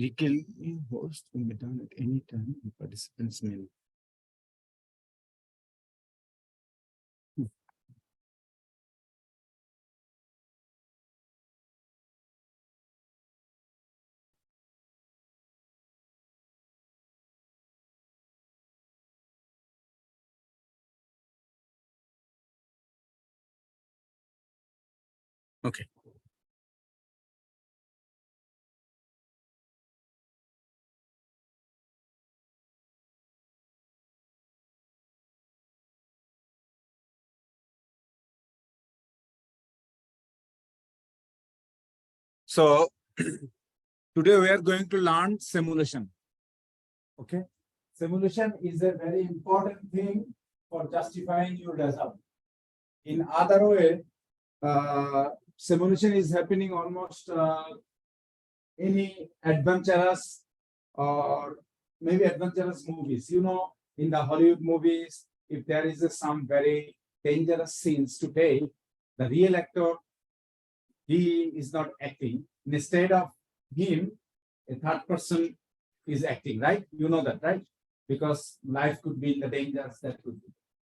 Recalling host will be done at any time the participants may. Okay. So today we are going to learn simulation. Okay. Simulation is a very important thing for justifying your result. In other way, simulation is happening almost any adventurous or maybe adventurous movies. You know, in the Hollywood movies, if there is some very dangerous scenes to take, the real actor, he is not acting. Instead of him, a third person is acting, right? You know that, right? Because life could be in the dangers that could be.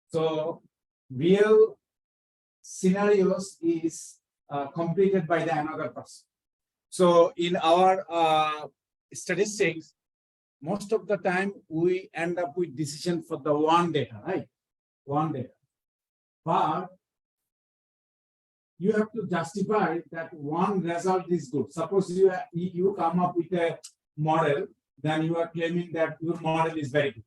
So real scenarios is completed by the another person. So in our statistics, most of the time we end up with decision for the one data, right? One data. But you have to justify that one result is good. Suppose you come up with a model, then you are claiming that your model is very good.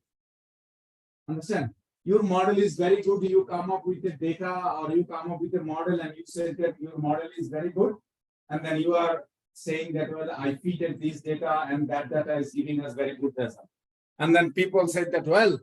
Understand? Your model is very good. You come up with the data or you come up with a model and you say that your model is very good. And then you are saying that, well, I fed this data and that data is giving us very good result. And then people say that, well,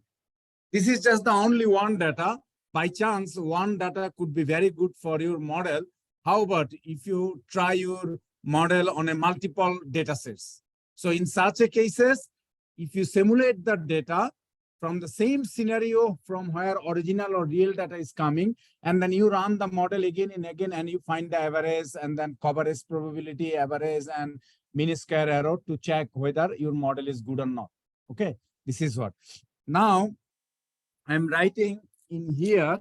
this is just the only one data. By chance, one data could be very good for your model. How about if you try your model on a multiple data sets? So in such a cases, if you simulate the data from the same scenario from where original or real data is coming, and then you run the model again and again, and you find the average and then coverage probability, average and mean square error to check whether your model is good or not. Okay, this is what. Now, I'm writing in here.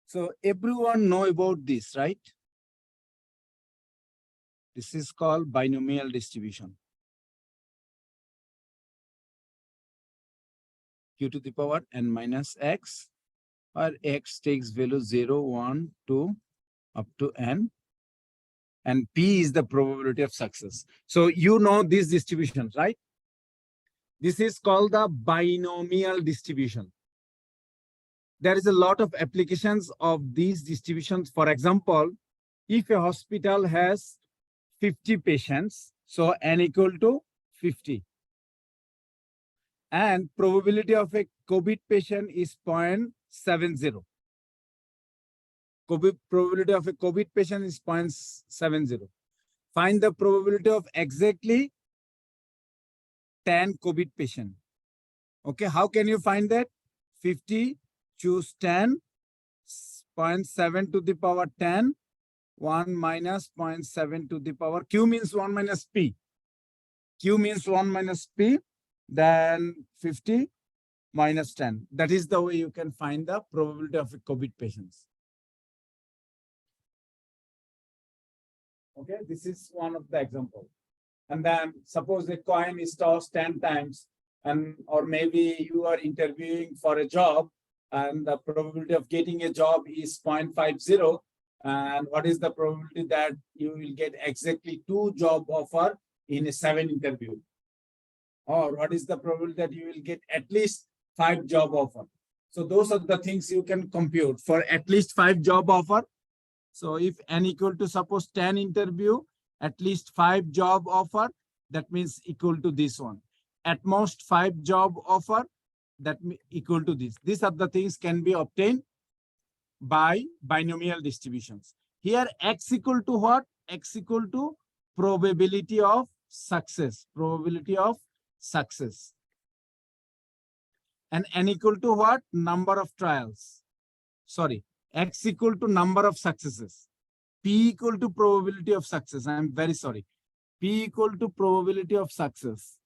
So everyone know about this, right? This is called binomial distribution. Q to the power n minus x, where x takes value 0, 1, 2, up to n. And P is the probability of success. So you know these distributions, right? This is called the binomial distribution. There is a lot of applications of these distributions. For example, if a hospital has 50 patients, so n equal to 50. And probability of a COVID patient is 0.70. Probability of a COVID patient is 0.70. Find the probability of exactly 10 COVID patient. Okay, how can you find that? 50, choose 10, 0.7 to the power 10, 1 minus 0.7 to the power, Q means 1 minus P. Q means 1 minus P, then 50 minus 10. That is the way you can find the probability of a COVID patients. Okay, this is one of the examples. And then suppose the coin is tossed 10 times, and or maybe you are interviewing for a job and the probability of getting a job is 0.50. And what is the probability that you will get exactly 2 job offer in a 7 interview? or what is the probability that you will get at least 5 job offer. So those are the things you can compute for at least 5 job offer. So if n equal to suppose 10 interview, at least 5 job offer, that means equal to this one. At most 5 job offer, that equal to this. These are the things can be obtained by binomial distributions. Here x equal to what? X equal to probability of success. Probability of success. And n equal to what? Number of trials. Sorry, x equal to number of successes. P equal to probability of success. I am very sorry. P equal to probability of success.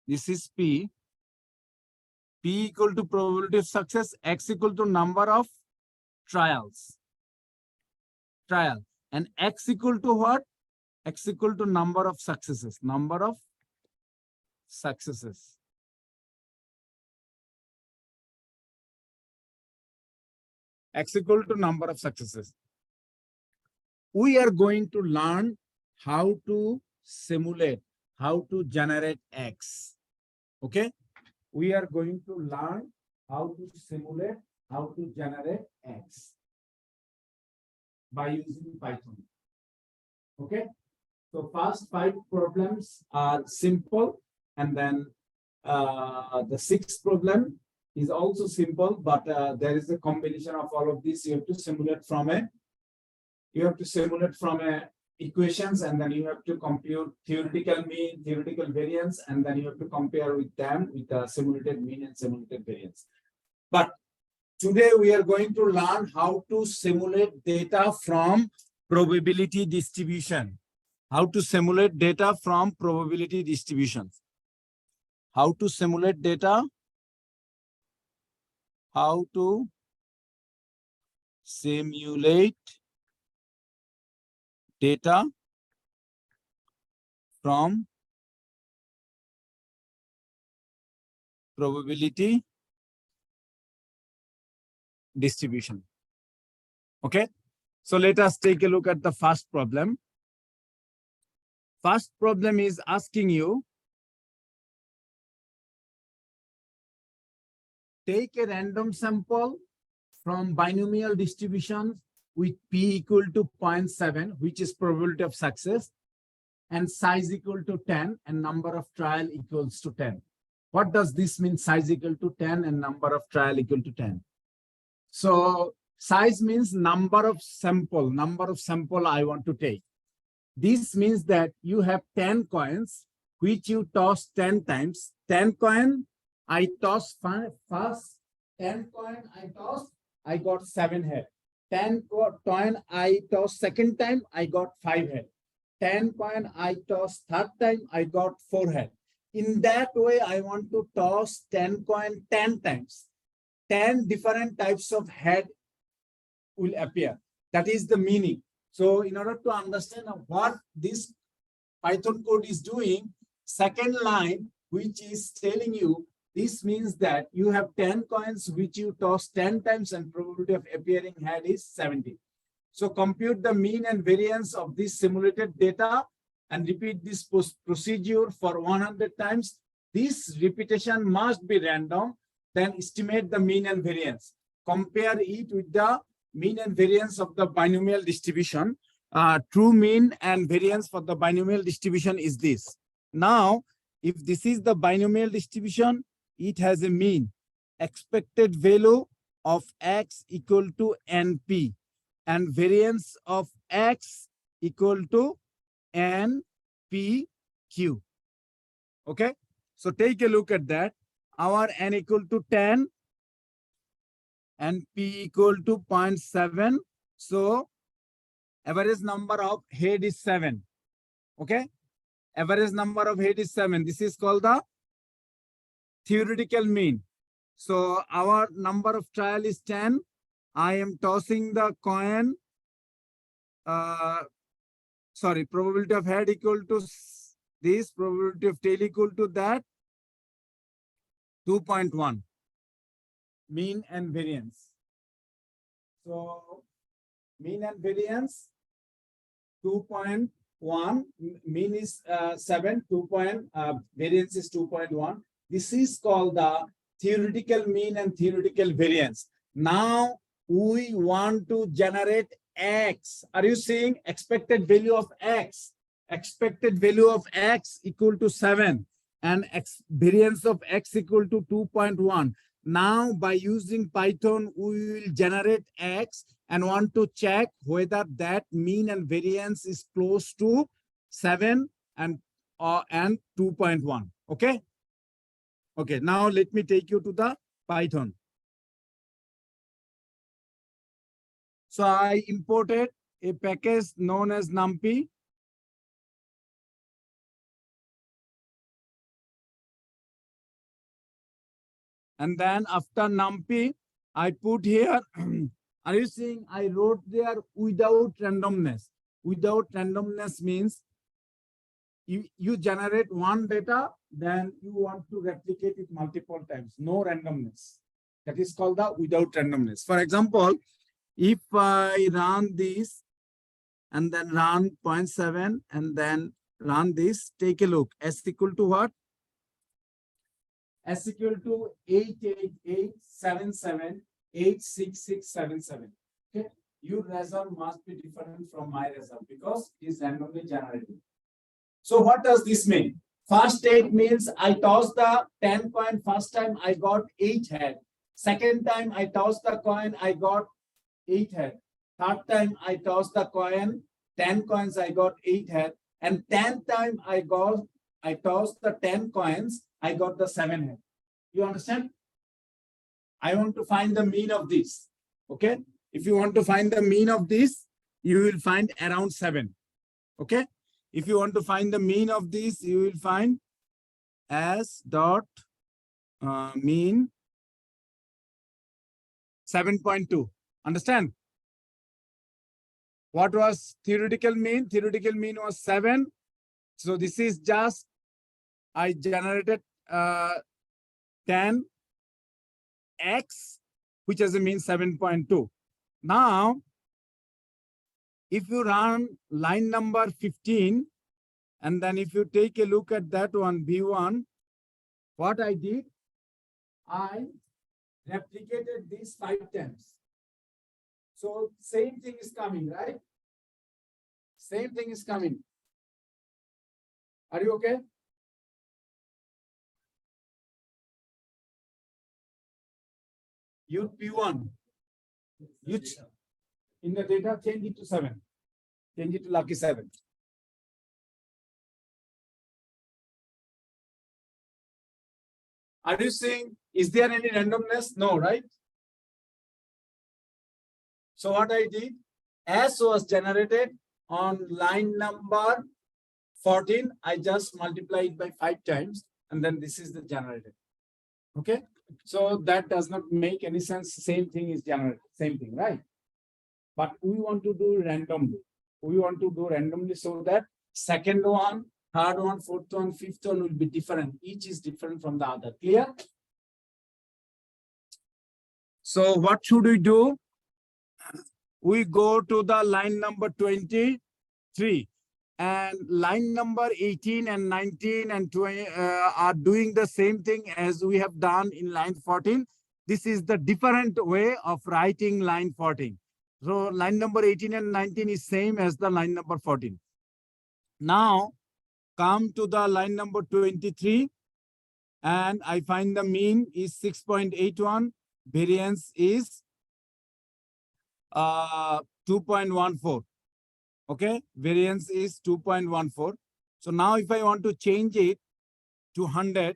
This is P. P equal to probability of success. X equal to number of trials. Trial. And x equal to what? X equal to number of successes. Number of successes. X equal to number of successes. We are going to learn how to simulate, how to generate X. Okay? We are going to learn how to simulate, how to generate X by using Python. Okay? So first 5 problems are simple, and then the 6th problem is also simple, but there is a combination of all of this. You have to simulate from a equations, and then you have to compute theoretical mean, theoretical variance, and then you have to compare with them with the simulated mean and simulated variance. But today we are going to learn how to simulate data from probability distribution. How to simulate data from probability distributions. How to simulate data. How to simulate data from probability distribution. Okay, so let us take a look at the first problem. First problem is asking you, take a random sample from binomial distribution with p equal to 0.7, which is probability of success, and size equal to 10, and number of trial equals to 10. What does this mean, size equal to 10 and number of trial equal to 10? So size means number of sample I want to take. This means that you have 10 coins, which you toss 10 times. 10 coin, I toss first, 10 coin I toss, I got 7 head. 10 coin I toss second time, I got 5 head. 10 coin I toss third time, I got 4 head. In that way, I want to toss 10 coin 10 times. 10 different types of head will appear. That is the meaning. So in order to understand what this Python code is doing, second line, which is telling you, this means that you have 10 coins which you toss 10 times and probability of appearing head is 70. So compute the mean and variance of this simulated data and repeat this procedure for 100 times. This repetition must be random. Then estimate the mean and variance. Compare it with the mean and variance of the binomial distribution. True mean and variance for the binomial distribution is this. Now, if this is the binomial distribution, it has a mean. Expected value of x equal to NP and variance of x equal to NPQ. Okay, so take a look at that. Our n equal to 10 and p equal to 0.7. So average number of head is 7. Okay, average number of head is 7. This is called the theoretical mean. So our number of trial is 10. I am tossing the coin. Sorry, probability of head equal to this, probability of tail equal to that. 2.1, mean and variance. So mean and variance 2.1, mean is 7, variance is 2.1. This is called the theoretical mean and theoretical variance. Now we want to generate X. Are you seeing expected value of X? Expected value of X equal to 7 and variance of X equal to 2.1. Now by using Python, we will generate X and want to check whether that mean and variance is close to 7 and 2.1. Okay. Okay. Now let me take you to the Python. So I imported a package known as NumPy. And then after NumPy, I put here, are you seeing I wrote there without randomness? Without randomness means you generate one data, then you want to replicate it multiple times. No randomness. That is called the without randomness. For example, if I run this and then run 0.7 and then run this, take a look. S equal to what? S equal to 88877866677. Okay, your result must be different from my result because it is randomly generated. So what does this mean? First 8 means I tossed the 10 coin. First time I got 8 head. Second time I tossed the coin, I got 8 head. Third time I tossed the coin, 10 coins, I got 8 head. And 10th time I tossed the 10 coins, I got the 7 head. You understand? I want to find the mean of this. Okay. If you want to find the mean of this, you will find around 7. Okay. If you want to find the mean of this, you will find S dot mean 7.2. Understand? What was theoretical mean? Theoretical mean was 7. So this is just, I generated 10 X, which has a mean 7.2. Now, if you run line number 15, and then if you take a look at that one, B1, what I did, I replicated this 5 times. So same thing is coming, right? Same thing is coming. Are you okay? You P1, you in the data, change it to 7. Change it to lucky 7. Are you seeing, is there any randomness? No, right? So what I did, S was generated on line number 14. I just multiplied by 5 times, and then this is the generated. Okay. So that does not make any sense. Same thing is generated, same thing, right? But we want to do randomly. We want to do randomly so that second one, third one, fourth one, fifth one will be different. Each is different from the other. Clear? So what should we do? We go to the line number 23, and line number 18 and 19 and 20 are doing the same thing as we have done in line 14. This is the different way of writing line 14. So line number 18 and 19 is same as the line number 14. Now come to the line number 23, and I find the mean is 6.81, variance is 2.14. Okay, variance is 2.14. So now if I want to change it to 100,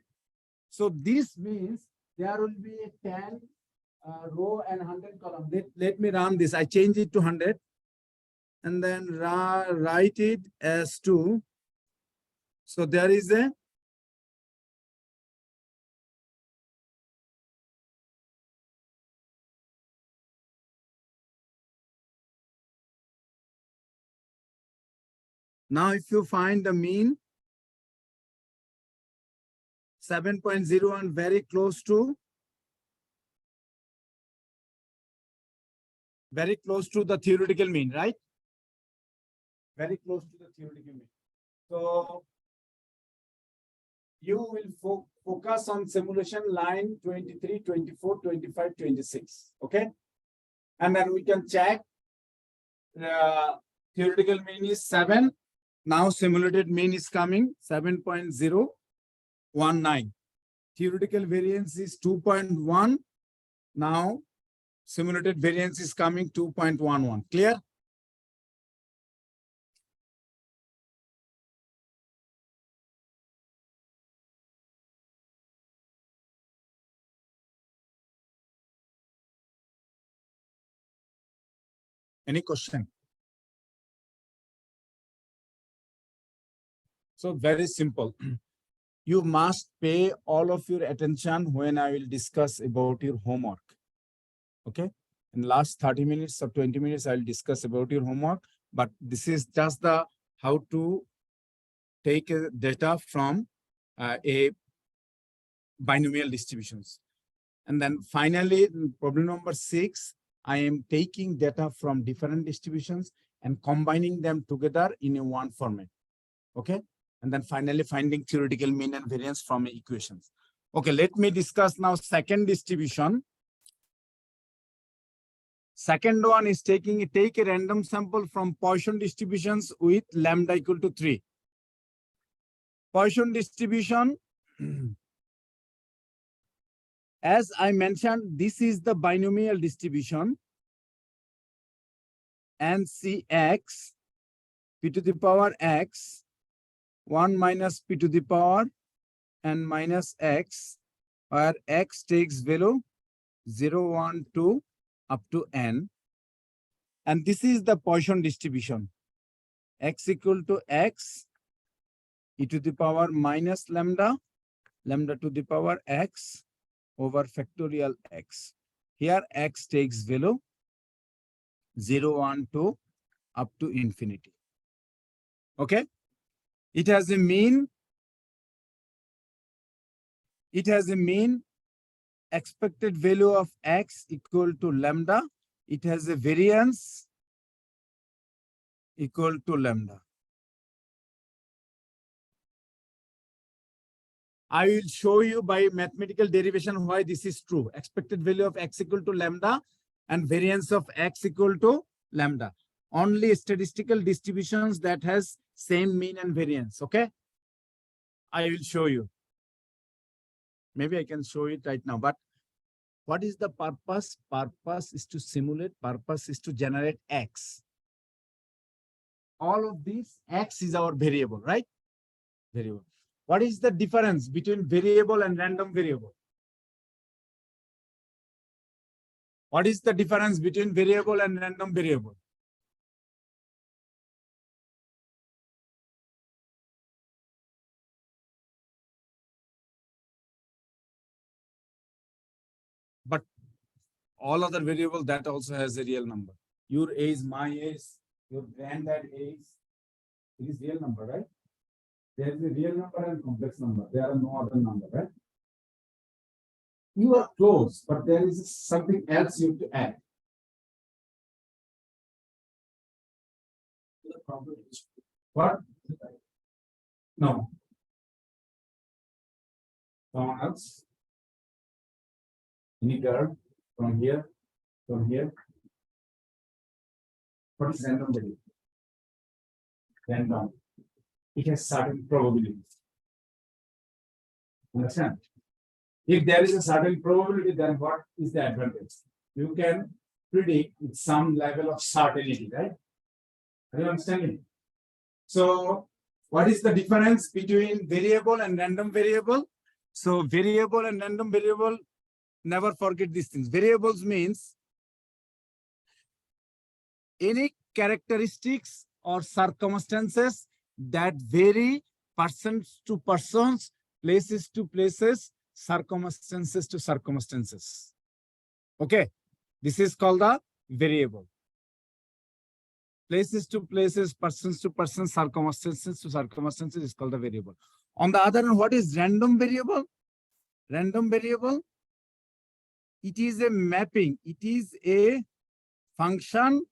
so this means there will be a 10 row and 100 column. Let me run this. I change it to 100 and then write it as 2. So there is a now if you find the mean 7.01 very close to the theoretical mean, right? Very close to the theoretical mean. So you will focus on simulation line 23, 24, 25, 26. Okay. And then we can check theoretical mean is 7. Now simulated mean is coming 7.019. Theoretical variance is 2.1. Now simulated variance is coming 2.11. Clear? Any question? So very simple. You must pay all of your attention when I will discuss about your homework. Okay. In the last 30 minutes or 20 minutes, I will discuss about your homework. But this is just the how to take data from a binomial distributions. And then finally, problem number 6, I am taking data from different distributions and combining them together in a one format. Okay. And then finally finding theoretical mean and variance from equations. Okay, let me discuss now second distribution. Second one is take a random sample from Poisson distributions with lambda equal to 3. Poisson distribution, as I mentioned, this is the binomial distribution. NCX p to the power x 1 minus p to the power n minus x, where x takes value 0, 1, 2 up to n. And this is the Poisson distribution. X equal to x, e to the power minus lambda, lambda to the power x over factorial x. Here x takes value 0, 1, 2 up to infinity. Okay. It has a mean. It has a mean expected value of x equal to lambda. It has a variance equal to lambda. I will show you by mathematical derivation why this is true. Expected value of x equal to lambda and variance of x equal to lambda. Only statistical distributions that has same mean and variance. Okay. I will show you. Maybe I can show it right now, but what is the purpose? Purpose is to simulate, purpose is to generate x. All of these, x is our variable, right? Variable. What is the difference between variable and random variable? What is the difference between variable and random variable? But all other variable that also has a real number. Your age, my age, your granddad age, it is real number, right? There is a real number and complex number. There are no other number, right? You are close, but there is something else you have to add. What? No. Someone else? Any girl from here? From here? What is random variable? Random. It has certain probabilities. Understand? If there is a certain probability, then what is the advantage? You can predict with some level of certainty, right? Are you understanding? So, what is the difference between variable and random variable? So, variable and random variable, never forget these things. Variables means any characteristics or circumstances that vary persons to persons, places to places, circumstances to circumstances. Okay, this is called the variable. Places to places, persons to persons, circumstances to circumstances is called the variable. On the other hand, what is random variable? Random variable, it is a mapping. It is a function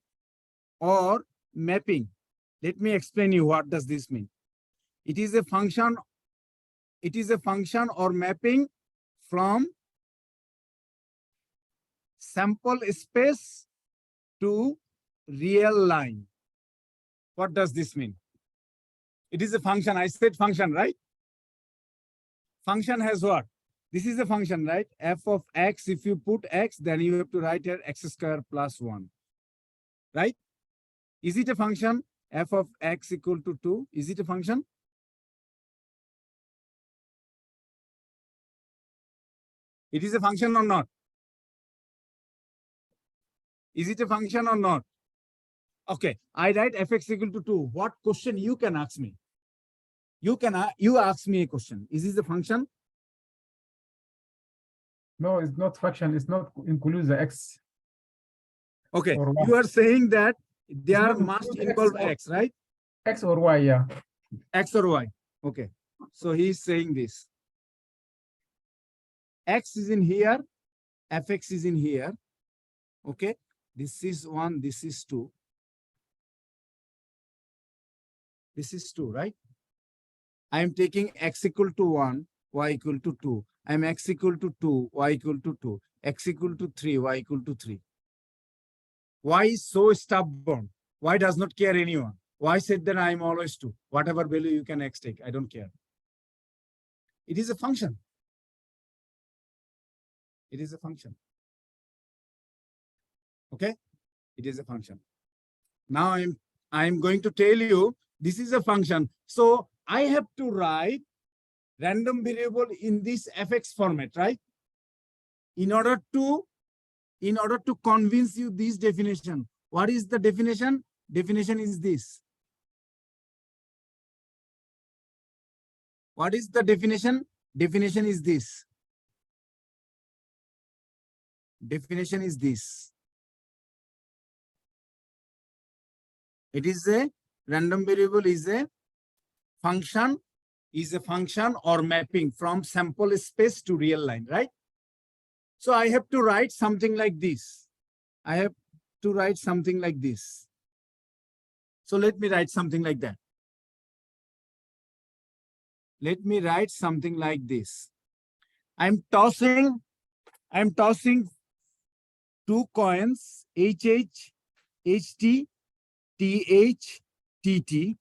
or mapping. Let me explain you what does this mean. It is a function. It is a function or mapping from sample space to real line. What does this mean? It is a function. I said function, right? Function has what? This is a function, right? F of x, if you put x, then you have to write here x square plus 1, right? Is it a function? F of x equal to 2. Is it a function? It is a function or not? Is it a function or not? Okay, I write fx equal to 2. What question you can ask me? You ask me a question. Is this a function? No, it's not function. It's not include the x. Okay, Or y. you are saying that there not must include involve X or- x, right? X or y, yeah. X or y. Okay, so he's saying this. X is in here, fx is in here. Okay, this is 1, this is 2. This is 2, right? I am taking x equal to 1, y equal to 2. I am x equal to 2, y equal to 2. X equal to 3, y equal to 3. Y is so stubborn. Y does not care anyone. Y said that I am always 2. Whatever value you can x take, I don't care. It is a function. It is a function. Okay? It is a function. Now I'm going to tell you this is a function. So I have to write random variable in this fx format, right? In order to convince you this definition. What is the definition? Definition is this. What is the definition? Definition is this. Definition is this. It is a random variable is a function or mapping from sample space to real line, right? So I have to write something like this. I have to write something like this. So let me write something like that. Let me write something like this. I'm tossing 2 coins, HH, HT, TH, TT.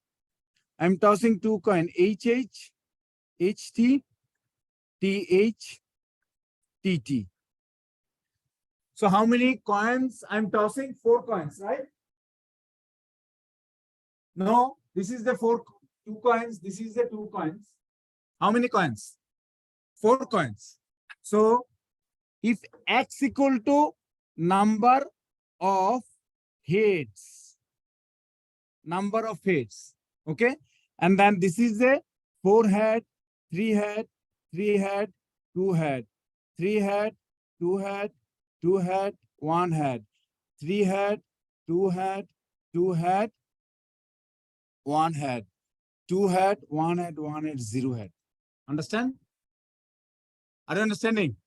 I'm tossing 2 coins, HH, HT, TH, TT. So how many coins I'm tossing? 4 coins, right? No, this is the 2 coins. This is the 2 coins. How many coins? 4 coins. So if x equal to number of heads, okay? And then this is a 4 head, 3 head, 3 head, 2 head, 3 head, 2 head, 2 head, 1 head, 3 head, 2 head, 2 head, 1 head, 2 head, 1 head, 1 head, 0 head. Understand? Are you understanding?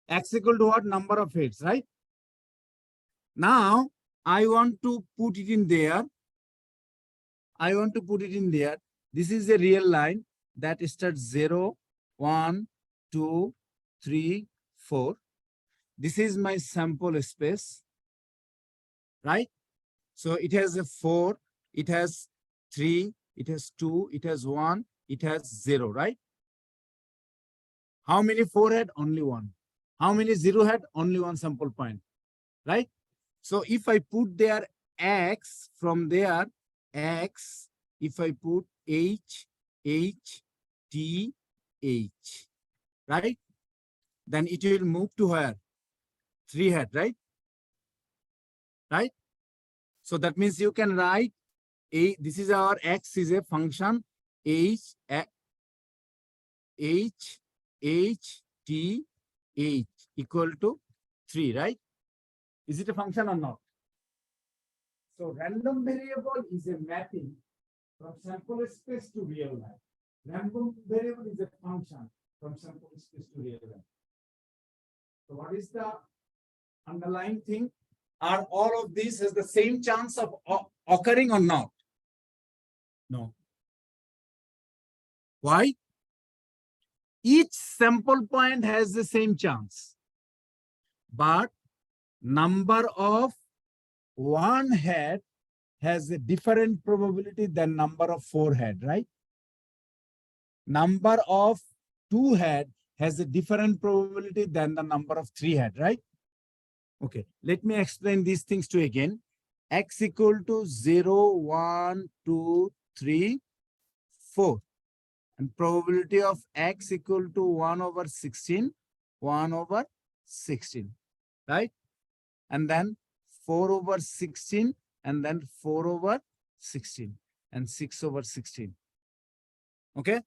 X equal to what? Number of heads, right? Now, I want to put it in there. This is a real line that starts 0, 1, 2, 3, 4. This is my sample space, right? So it has a 4, it has 3, it has 2, it has 1, it has 0, right? How many 4 head? Only 1. How many 0 head? Only 1 sample point, right? So if I put there x from there, x, if I put h, h, t, h, right? Then it will move to where? 3 head, right? Right? So that means you can write this is our x is a function h, t, h equal to 3, right? Is it a function or not? So random variable is a mapping from sample space to real life. Random variable is a function. from sample space to real number. So what is the underlying thing? Are all of these has the same chance of occurring or not? No. Why? Each sample point has the same chance, but number of one head has a different probability than number of four head, right? Number of two head has a different probability than the number of three head, right? Okay, let me explain these things to you again. X equal to 0, 1, 2, 3, 4. And probability of X equal to 1 over 16, 1 over 16, right? And then 4 over 16, and then 4 over 16, and 6 over 16. Okay?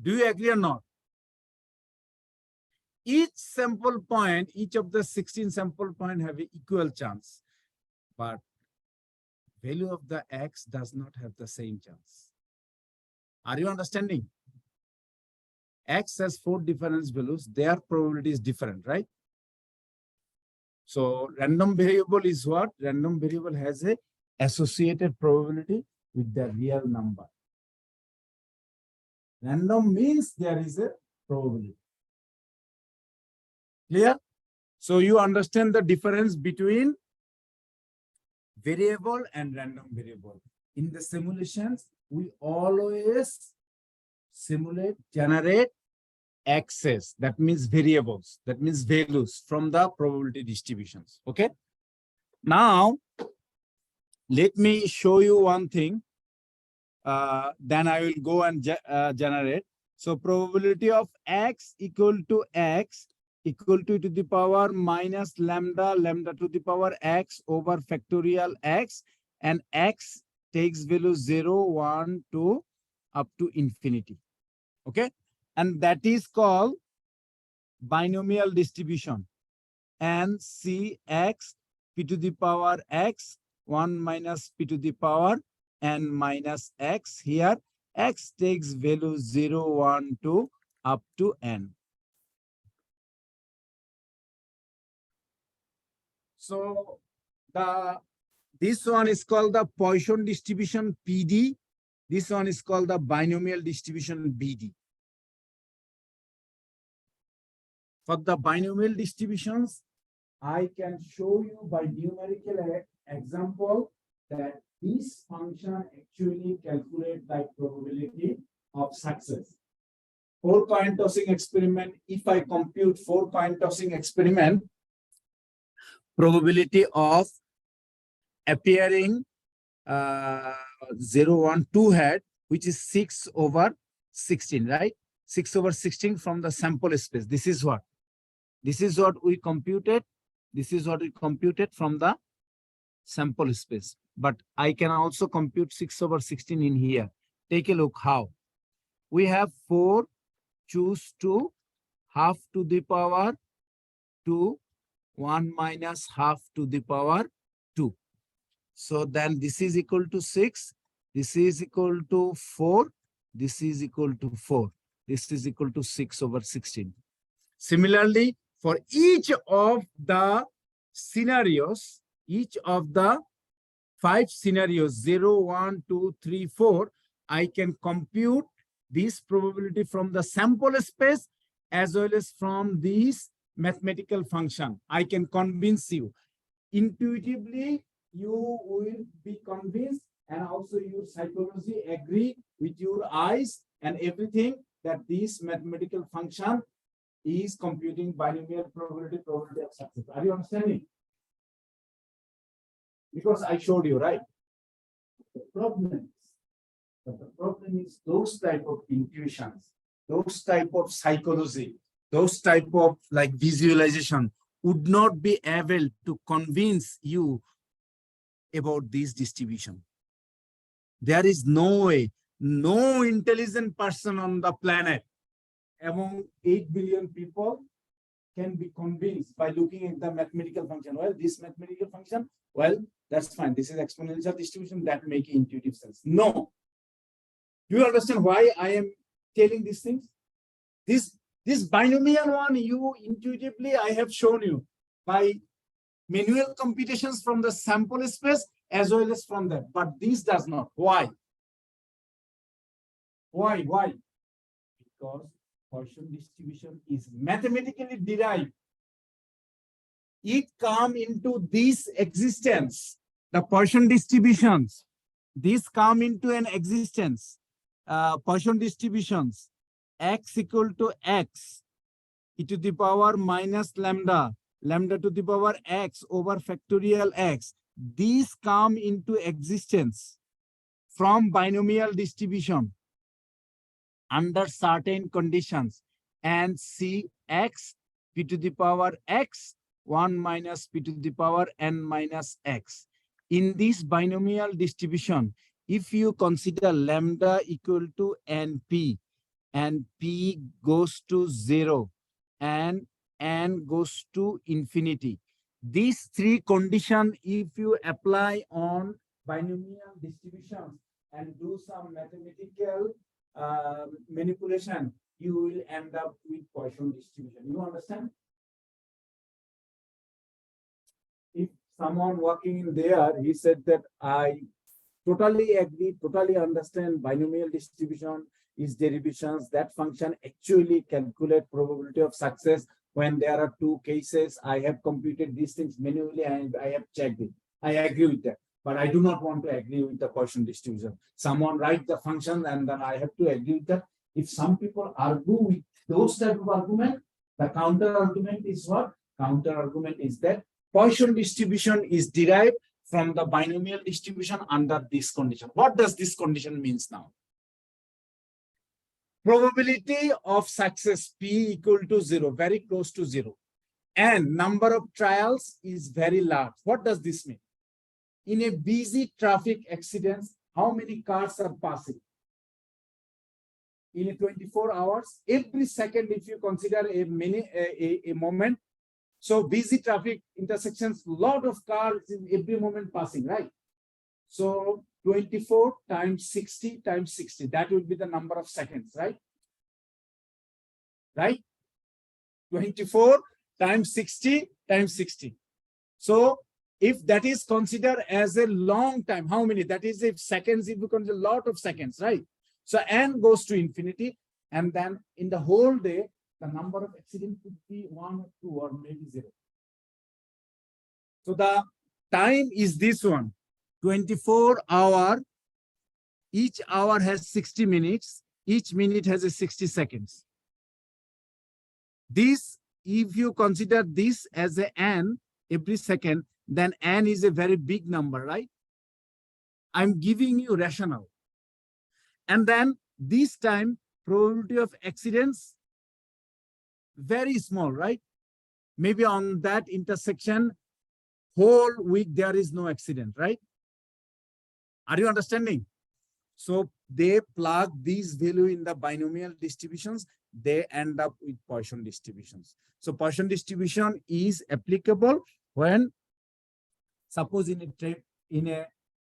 Do you agree or not? Each sample point, each of the 16 sample point have an equal chance, but value of the X does not have the same chance. Are you understanding? X has 4 different values, their probability is different, right? So random variable is what? Random variable has a associated probability with the real number. Random means there is a probability. Clear? So you understand the difference between variable and random variable. In the simulations, we always generate X's, that means variables, that means values from the probability distributions. Okay. Now, let me show you one thing. Then I will go and generate. So probability of X equal to X equal to the power minus lambda, lambda to the power X over factorial X, and X takes value 0, 1, 2, up to infinity. Okay. And that is called binomial distribution. And Cx p to the power X, 1 minus p to the power n minus X. Here, X takes value 0, 1, 2, up to n. So this one is called the Poisson distribution PD. This one is called the binomial distribution BD. For the binomial distributions, I can show you by numerical example that this function actually calculates the probability of success. 4-coin tossing experiment, if I compute 4-coin tossing experiment, probability of appearing 0, 1, 2 head, which is 6 over 16, right? 6 over 16 from the sample space. This is what? This is what we computed. This is what we computed from the sample space. But I can also compute 6 over 16 in here. Take a look how. We have 4, choose 2, half to the power 2, 1 minus half to the power 2. So then this is equal to 6. This is equal to 4. This is equal to 4. This is equal to 6 over 16. Similarly, for each of the scenarios, each of the 5 scenarios, 0, 1, 2, 3, 4, I can compute this probability from the sample space as well as from this mathematical function. I can convince you. Intuitively, you will be convinced, and also your psychology agree with your eyes and everything that this mathematical function is computing binomial probability of success. Are you understanding? Because I showed you, right? The problem is those type of intuitions, those type of psychology, those type of like visualization would not be able to convince you about this distribution. There is no way, no intelligent person on the planet among 8 billion people can be convinced by looking at the mathematical function. Well, this mathematical function, well, that's fine. This is exponential distribution that make intuitive sense. No. Do you understand why I am telling these things? This binomial one, you intuitively, I have shown you by manual computations from the sample space as well as from that. But this does not. Why? Why? Because Poisson distribution is mathematically derived. It come into this existence, the Poisson distributions. This come into an existence, Poisson distributions, x equal to x, e to the power minus lambda, lambda to the power x over factorial x. These come into existence from binomial distribution under certain conditions, and see x p to the power x 1 minus p to the power n minus x. In this binomial distribution, if you consider lambda equal to np and p goes to 0 and n goes to infinity, these three conditions, if you apply on binomial distribution and do some mathematical manipulation, you will end up with Poisson distribution. You understand? If someone working in there, he said that I totally agree, totally understand binomial distribution is derivations. That function actually calculate probability of success when there are two cases. I have computed these things manually and I have checked it. I agree with that. But I do not want to agree with the Poisson distribution. Someone write the function and then I have to agree with that. If some people argue with those type of argument, the counter argument is what? Counter argument is that Poisson distribution is derived from the binomial distribution under this condition. What does this condition means now? Probability of success P equal to 0, very close to 0. And number of trials is very large. What does this mean? In a busy traffic accident, how many cars are passing? In a 24 hours, every second, if you consider a moment, so busy traffic intersections, lot of cars in every moment passing, right? So 24 times 60 times 60, that will be the number of seconds, right? Right? 24 times 60 times 60. So if that is considered as a long time, how many? That is if seconds, if you consider a lot of seconds, right? So n goes to infinity, and then in the whole day, the number of accidents could be 1 or 2 or maybe 0. So the time is this one, 24 hour, each hour has 60 minutes, each minute has a 60 seconds. This, if you consider this as a n every second, then n is a very big number, right? I'm giving you rational. And then this time, probability of accidents, very small, right? Maybe on that intersection, whole week there is no accident, right? Are you understanding? So they plug these value in the binomial distributions, they end up with Poisson distributions. So Poisson distribution is applicable when, suppose in a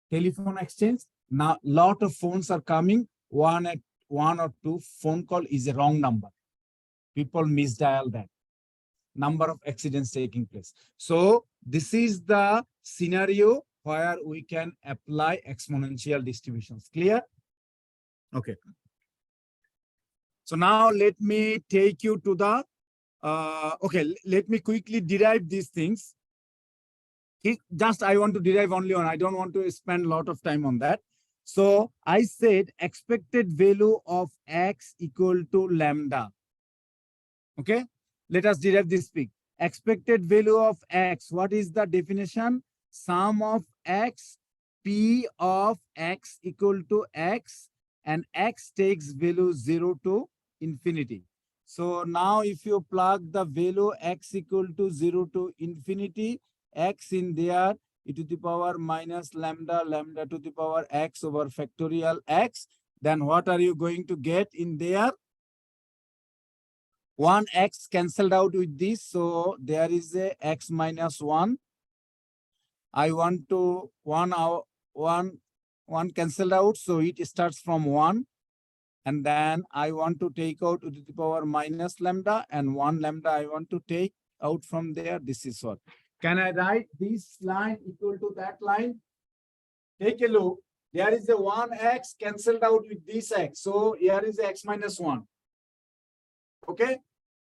telephone exchange, now lot of phones are coming, one or two phone call is a wrong number. People misdial that. Number of accidents taking place. So this is the scenario where we can apply exponential distributions. Clear? Okay. So now let me take you to the, okay, let me quickly derive these things. I want to derive only on, I don't want to spend a lot of time on that. So I said expected value of x equal to lambda. Okay, let us derive this big. Expected value of x, what is the definition? Sum of x, p of x equal to x, and x takes value 0 to infinity. So now if you plug the value x equal to 0 to infinity, x in there, e to the power minus lambda, lambda to the power x over factorial x, then what are you going to get in there? 1x cancelled out with this, so there is a x minus 1. I want to 1 cancelled out, so it starts from 1. And then I want to take out e to the power minus lambda, and 1 lambda I want to take out from there. This is what. Can I write this line equal to that line? Take a look. There is a 1x cancelled out with this x. So here is x minus 1. Okay.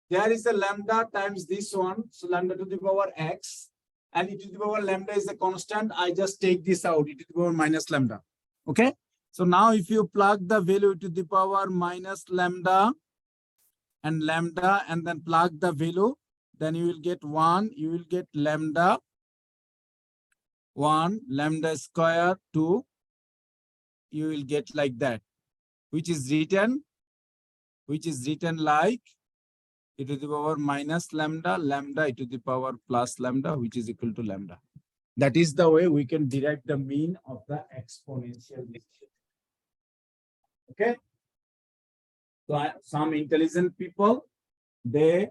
There is a lambda times this one. So lambda to the power x. And e to the power lambda is a constant. I just take this out. E to the power minus lambda. Okay. So now if you plug the value to the power minus lambda and then plug the value, then you will get 1. You will get lambda 1 lambda square 2. You will get like that, which is written like e to the power minus lambda e to the power plus lambda, which is equal to lambda. That is the way we can derive the mean of the exponential distribution. Okay. So some intelligent people, they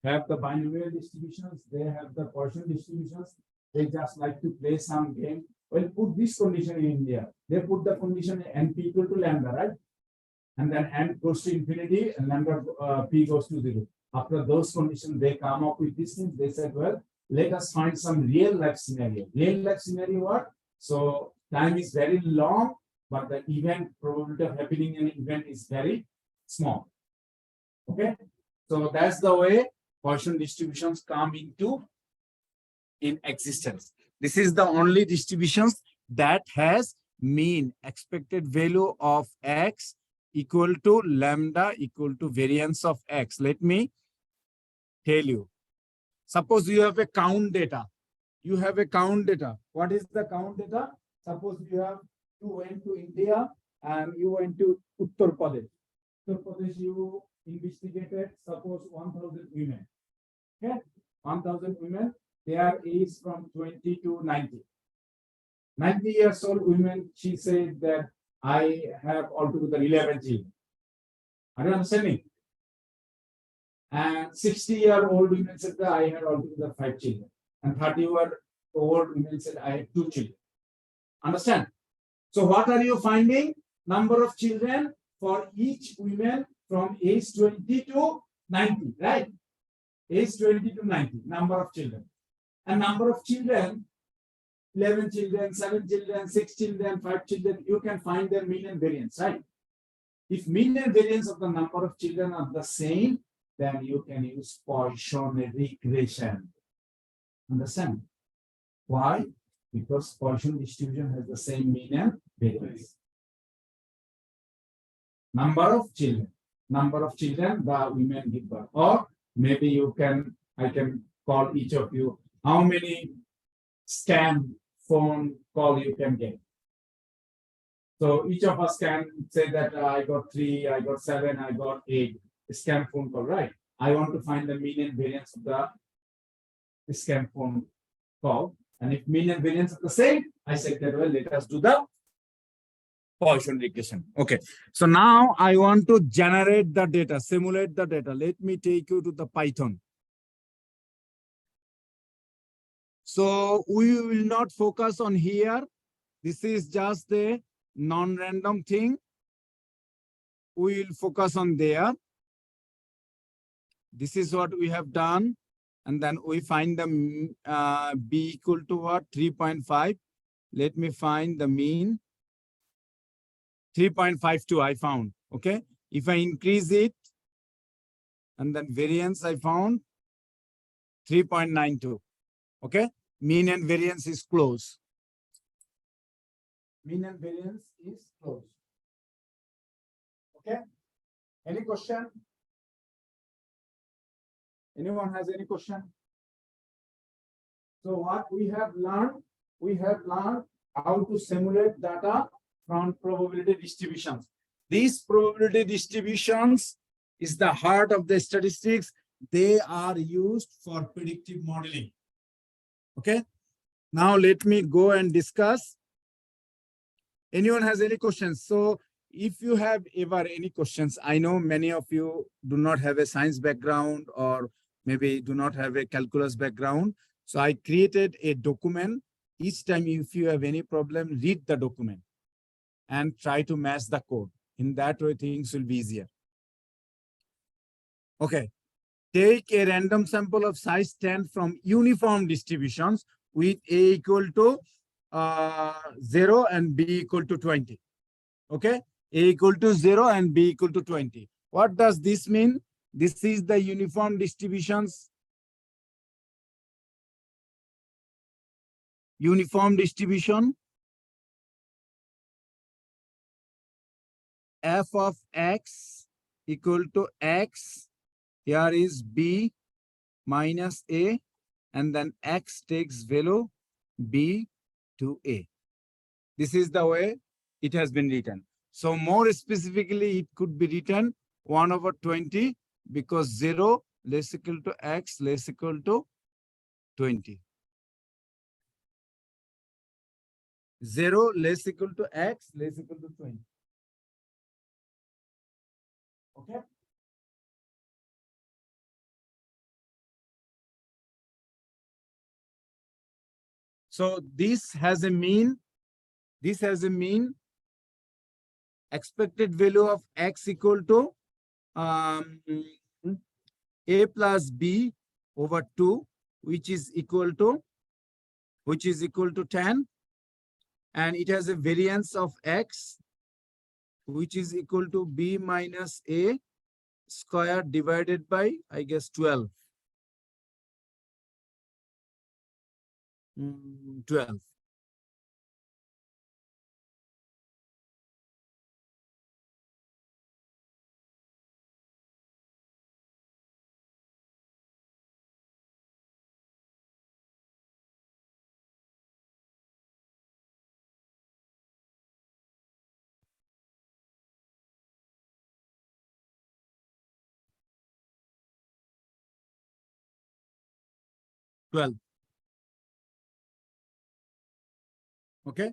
have the binomial distributions, they have the Poisson distributions. They just like to play some game. Well, put this condition in India. They put the condition n p equal to lambda, right? And then n goes to infinity and lambda p goes to 0. After those conditions, they come up with this thing. They said, well, let us find some real life scenario. Real life scenario what? So time is very long, but the event probability of happening an event is very small. Okay. So that's the way Poisson distributions come into in existence. This is the only distributions that has mean expected value of x equal to lambda equal to variance of x. Let me tell you. Suppose you have a count data. You have a count data. What is the count data? Suppose you went to India and you went to Uttar Pradesh. Uttar Pradesh, you investigated, suppose 1,000 women. Okay, 1,000 women. Their age from 20 to 90. 90 years old women, she said that I have altogether 11 children. Are you understanding? And 60-year-old women said that I had altogether 5 children. And 30-year-old women said I had 2 children. Understand? So what are you finding? Number of children for each woman from age 20 to 90, right? Age 20 to 90, number of children. And number of children, 11 children, 7 children, 6 children, 5 children, you can find their mean and variance, right? If mean and variance of the number of children are the same, then you can use Poisson regression. Understand? Why? Because Poisson distribution has the same mean and variance. Number of children, the women give birth. Or maybe I can call each of you. How many scam phone call you can get? So each of us can say that I got 3, I got 7, I got 8 scam phone call, right? I want to find the mean and variance of the scam phone call. And if mean and variance are the same, I said that, well, let us do the Poisson regression. Okay. So now I want to generate the data, simulate the data. Let me take you to the Python. So we will not focus on here. This is just a non-random thing. We will focus on there. This is what we have done. And then we find the b equal to what? 3.5. Let me find the mean. 3.52 I found. Okay. If I increase it, and then variance I found 3.92. Okay. Mean and variance is close. Mean and variance is close. Okay. Any question? Anyone has any question? So what we have learned how to simulate data from probability distributions. These probability distributions is the heart of the statistics. They are used for predictive modeling. Okay. Now let me go and discuss. Anyone has any questions? So if you have ever any questions, I know many of you do not have a science background or maybe do not have a calculus background. So I created a document. Each time if you have any problem, read the document and try to match the code. In that way, things will be easier. Okay. Take a random sample of size 10 from uniform distributions with A equal to 0 and B equal to 20. Okay. A equal to 0 and B equal to 20. What does this mean? This is the uniform distributions. Uniform distribution. F of x equal to x. Here is B minus A, and then x takes value B to A. This is the way it has been written. So more specifically, it could be written 1 over 20 because 0 less equal to x less equal to 20. 0 less equal to x less equal to 20. Okay. So this has a mean. This has a mean. Expected value of x equal to a plus b over 2, which is equal to 10, and it has a variance of x, which is equal to b minus a square divided by, I guess, 12. 12. Okay.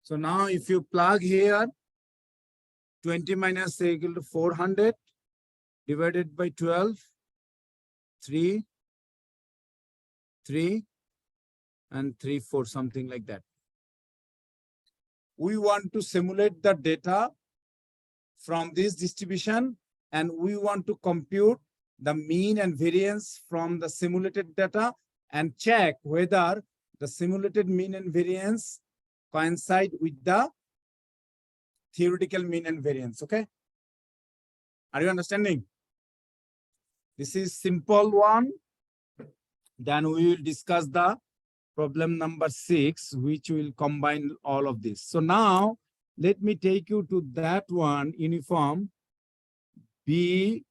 So now if you plug here, 20 minus a equal to 400 divided by 12, 3, 3, and 3, 4, something like that. We want to simulate the data from this distribution, and we want to compute the mean and variance from the simulated data and check whether the simulated mean and variance coincide with the theoretical mean and variance. Okay. Are you understanding? This is simple one. Then we will discuss the problem number 6, which will combine all of this. So now let me take you to that one, uniform B,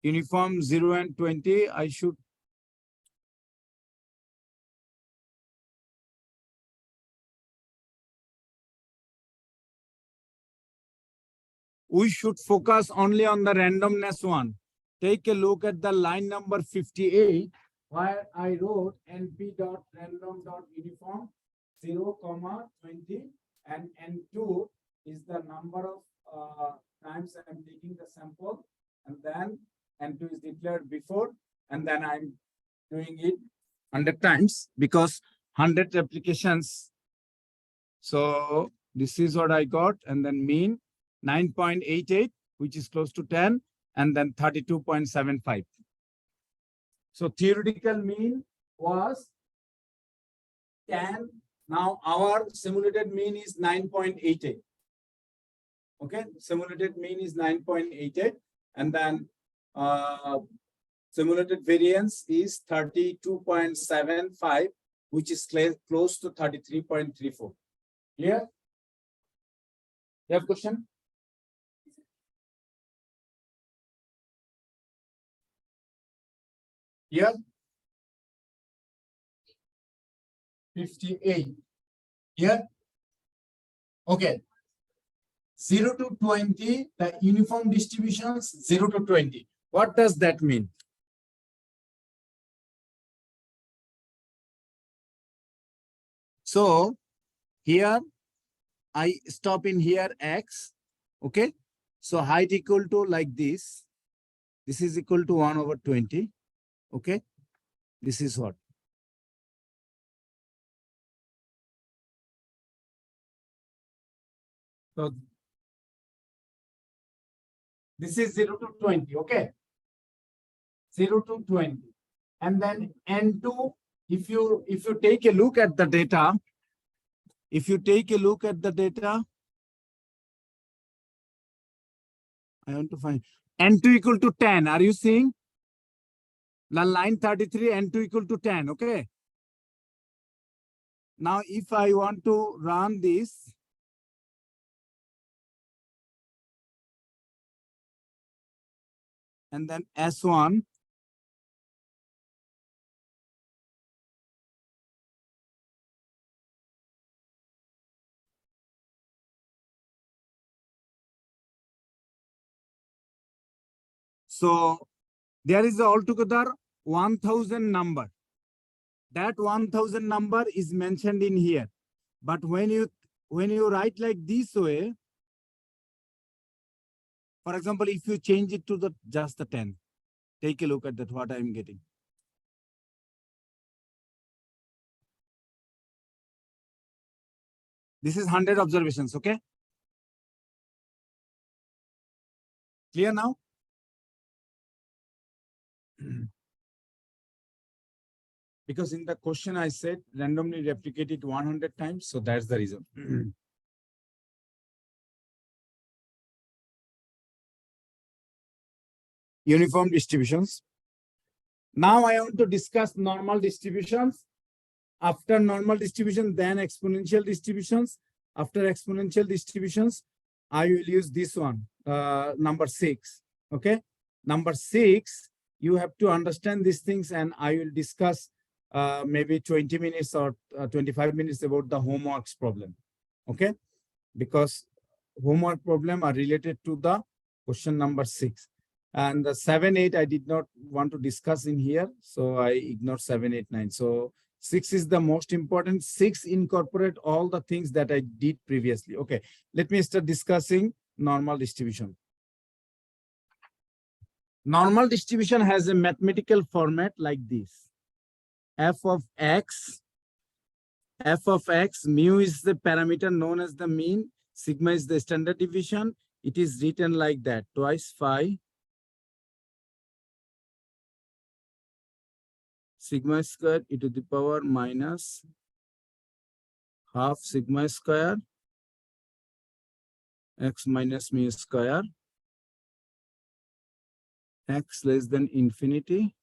uniform 0 and 20. We should focus only on the randomness one. Take a look at the line number 58, where I wrote np.random.uniform 0, 20, and n2 is the number of times I'm taking the sample, and then n2 is declared before, and then I'm doing it 100 times because 100 applications. So this is what I got, and then mean 9.88, which is close to 10, and then 32.75. So theoretical mean was 10. Now our simulated mean is 9.88. Okay, simulated mean is 9.88, and then simulated variance is 32.75, which is close to 33.34. Clear? You have question? Here, 58. Here, okay. 0 to 20, the uniform distributions, 0 to 20. What does that mean? So here, I stop in here x, okay? So height equal to like this. This is equal to 1 over 20, okay? This is what? So This is 0 to 20, okay? 0 to 20. And then N2, if you take a look at the data, I want to find N2 equal to 10. Are you seeing? The line 33, N2 equal to 10, okay? Now, if I want to run this, and then S1, so there is altogether 1000 number. That 1000 number is mentioned in here. But when you write like this way, for example, if you change it to just the 10, take a look at that, what I'm getting. This is 100 observations, okay? Clear now? Because in the question I said randomly replicate it 100 times, so that's the reason. Uniform distributions. Now I want to discuss normal distributions. After normal distribution, then exponential distributions. After exponential distributions, I will use this one, number 6. Okay, number 6. You have to understand these things, and I will discuss maybe 20 minutes or 25 minutes about the homeworks problem. Okay, because homework problem are related to the question number 6. And the 7, 8, I did not want to discuss in here, so I ignored 7, 8, 9. So 6 is the most important. 6 incorporate all the things that I did previously. Okay, let me start discussing normal distribution. Normal distribution has a mathematical format like this. F of x, mu is the parameter known as the mean, sigma is the standard deviation. It is written like that, twice phi sigma square e to the power minus half sigma square x minus mu square x less than infinity,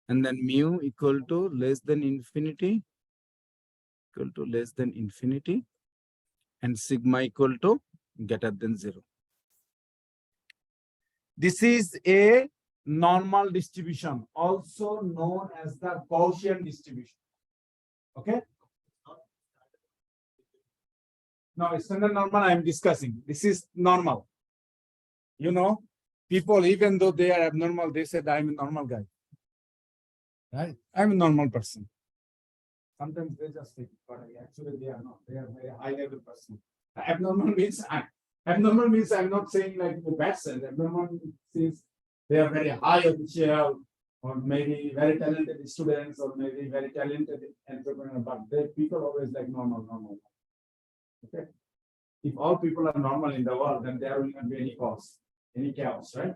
and then mu equal to less than infinity and sigma equal to greater than 0. This is a normal distribution, also known as the Gaussian distribution. Okay. Now, standard normal I am discussing. This is normal. You know, people, even though they are abnormal, they said I'm a normal guy. Right? I'm a normal person. Sometimes they just think, but actually they are not. They are very high level person. Abnormal means I'm not saying like the bad sense. Abnormal means they are very high official, or maybe very talented students, or maybe very talented entrepreneur, but they people always like normal. Okay. If all people are normal in the world, then there will not be any chaos, right?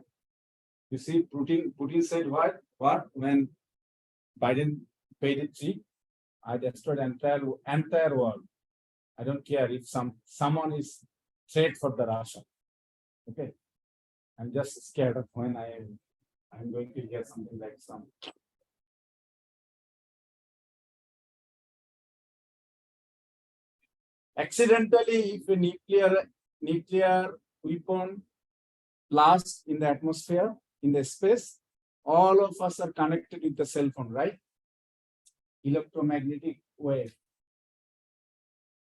You see, Putin said what when Biden paid it cheap, I destroyed entire world. I don't care if someone is threat for the Russia. Okay, I'm just scared of when I'm going to hear something like some. Accidentally, if a nuclear weapon blasts in the atmosphere, in the space, all of us are connected with the cell phone, right? Electromagnetic wave,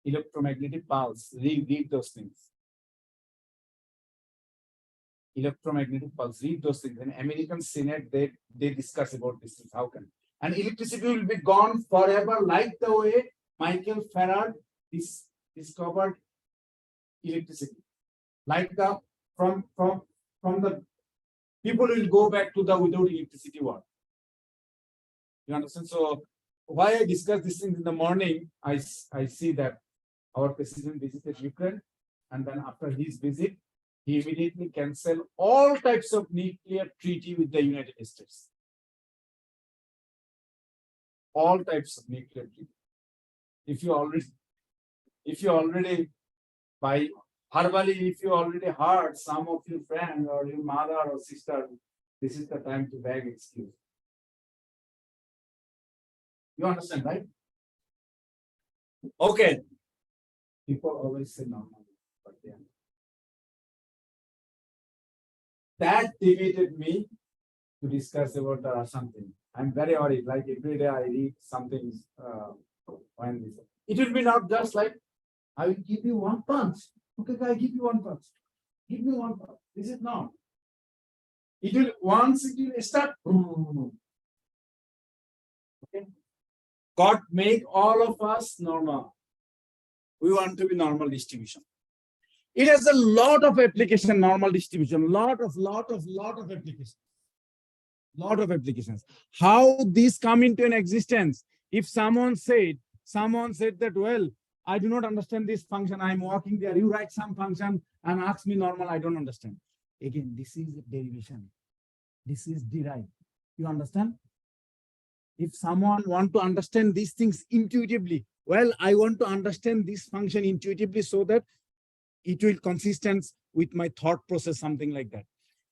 electromagnetic pulse, read those things. Electromagnetic pulse, read those things. In American Senate, they discuss about this things. How can, and electricity will be gone forever, like the way Michael Farad discovered electricity. Like the from the people will go back to the without electricity world. You understand? So why I discuss this thing in the morning, I see that our president visited Ukraine, And then after his visit, he immediately canceled all types of nuclear treaty with the United States. All types of nuclear treaty. If you already by verbally, if you already heard some of your friend or your mother or sister, this is the time to beg excuse. You understand, right? Okay. People always say normal, but yeah. That deviated me to discuss about something. I'm very worried. Like every day I read something. When this, it will be not just like I will give you one punch. Okay, I give you one punch. Give me one punch. This is not. It will once it will start. Okay. God make all of us normal. We want to be normal distribution. It has a lot of application, normal distribution, lot of applications. Lot of applications. How these come into an existence? If someone said that, well, I do not understand this function. I'm walking there. You write some function and ask me normal. I don't understand. Again, this is derivation. This is derived. You understand? If someone want to understand these things intuitively, well, I want to understand this function intuitively so that it will consistent with my thought process, something like that.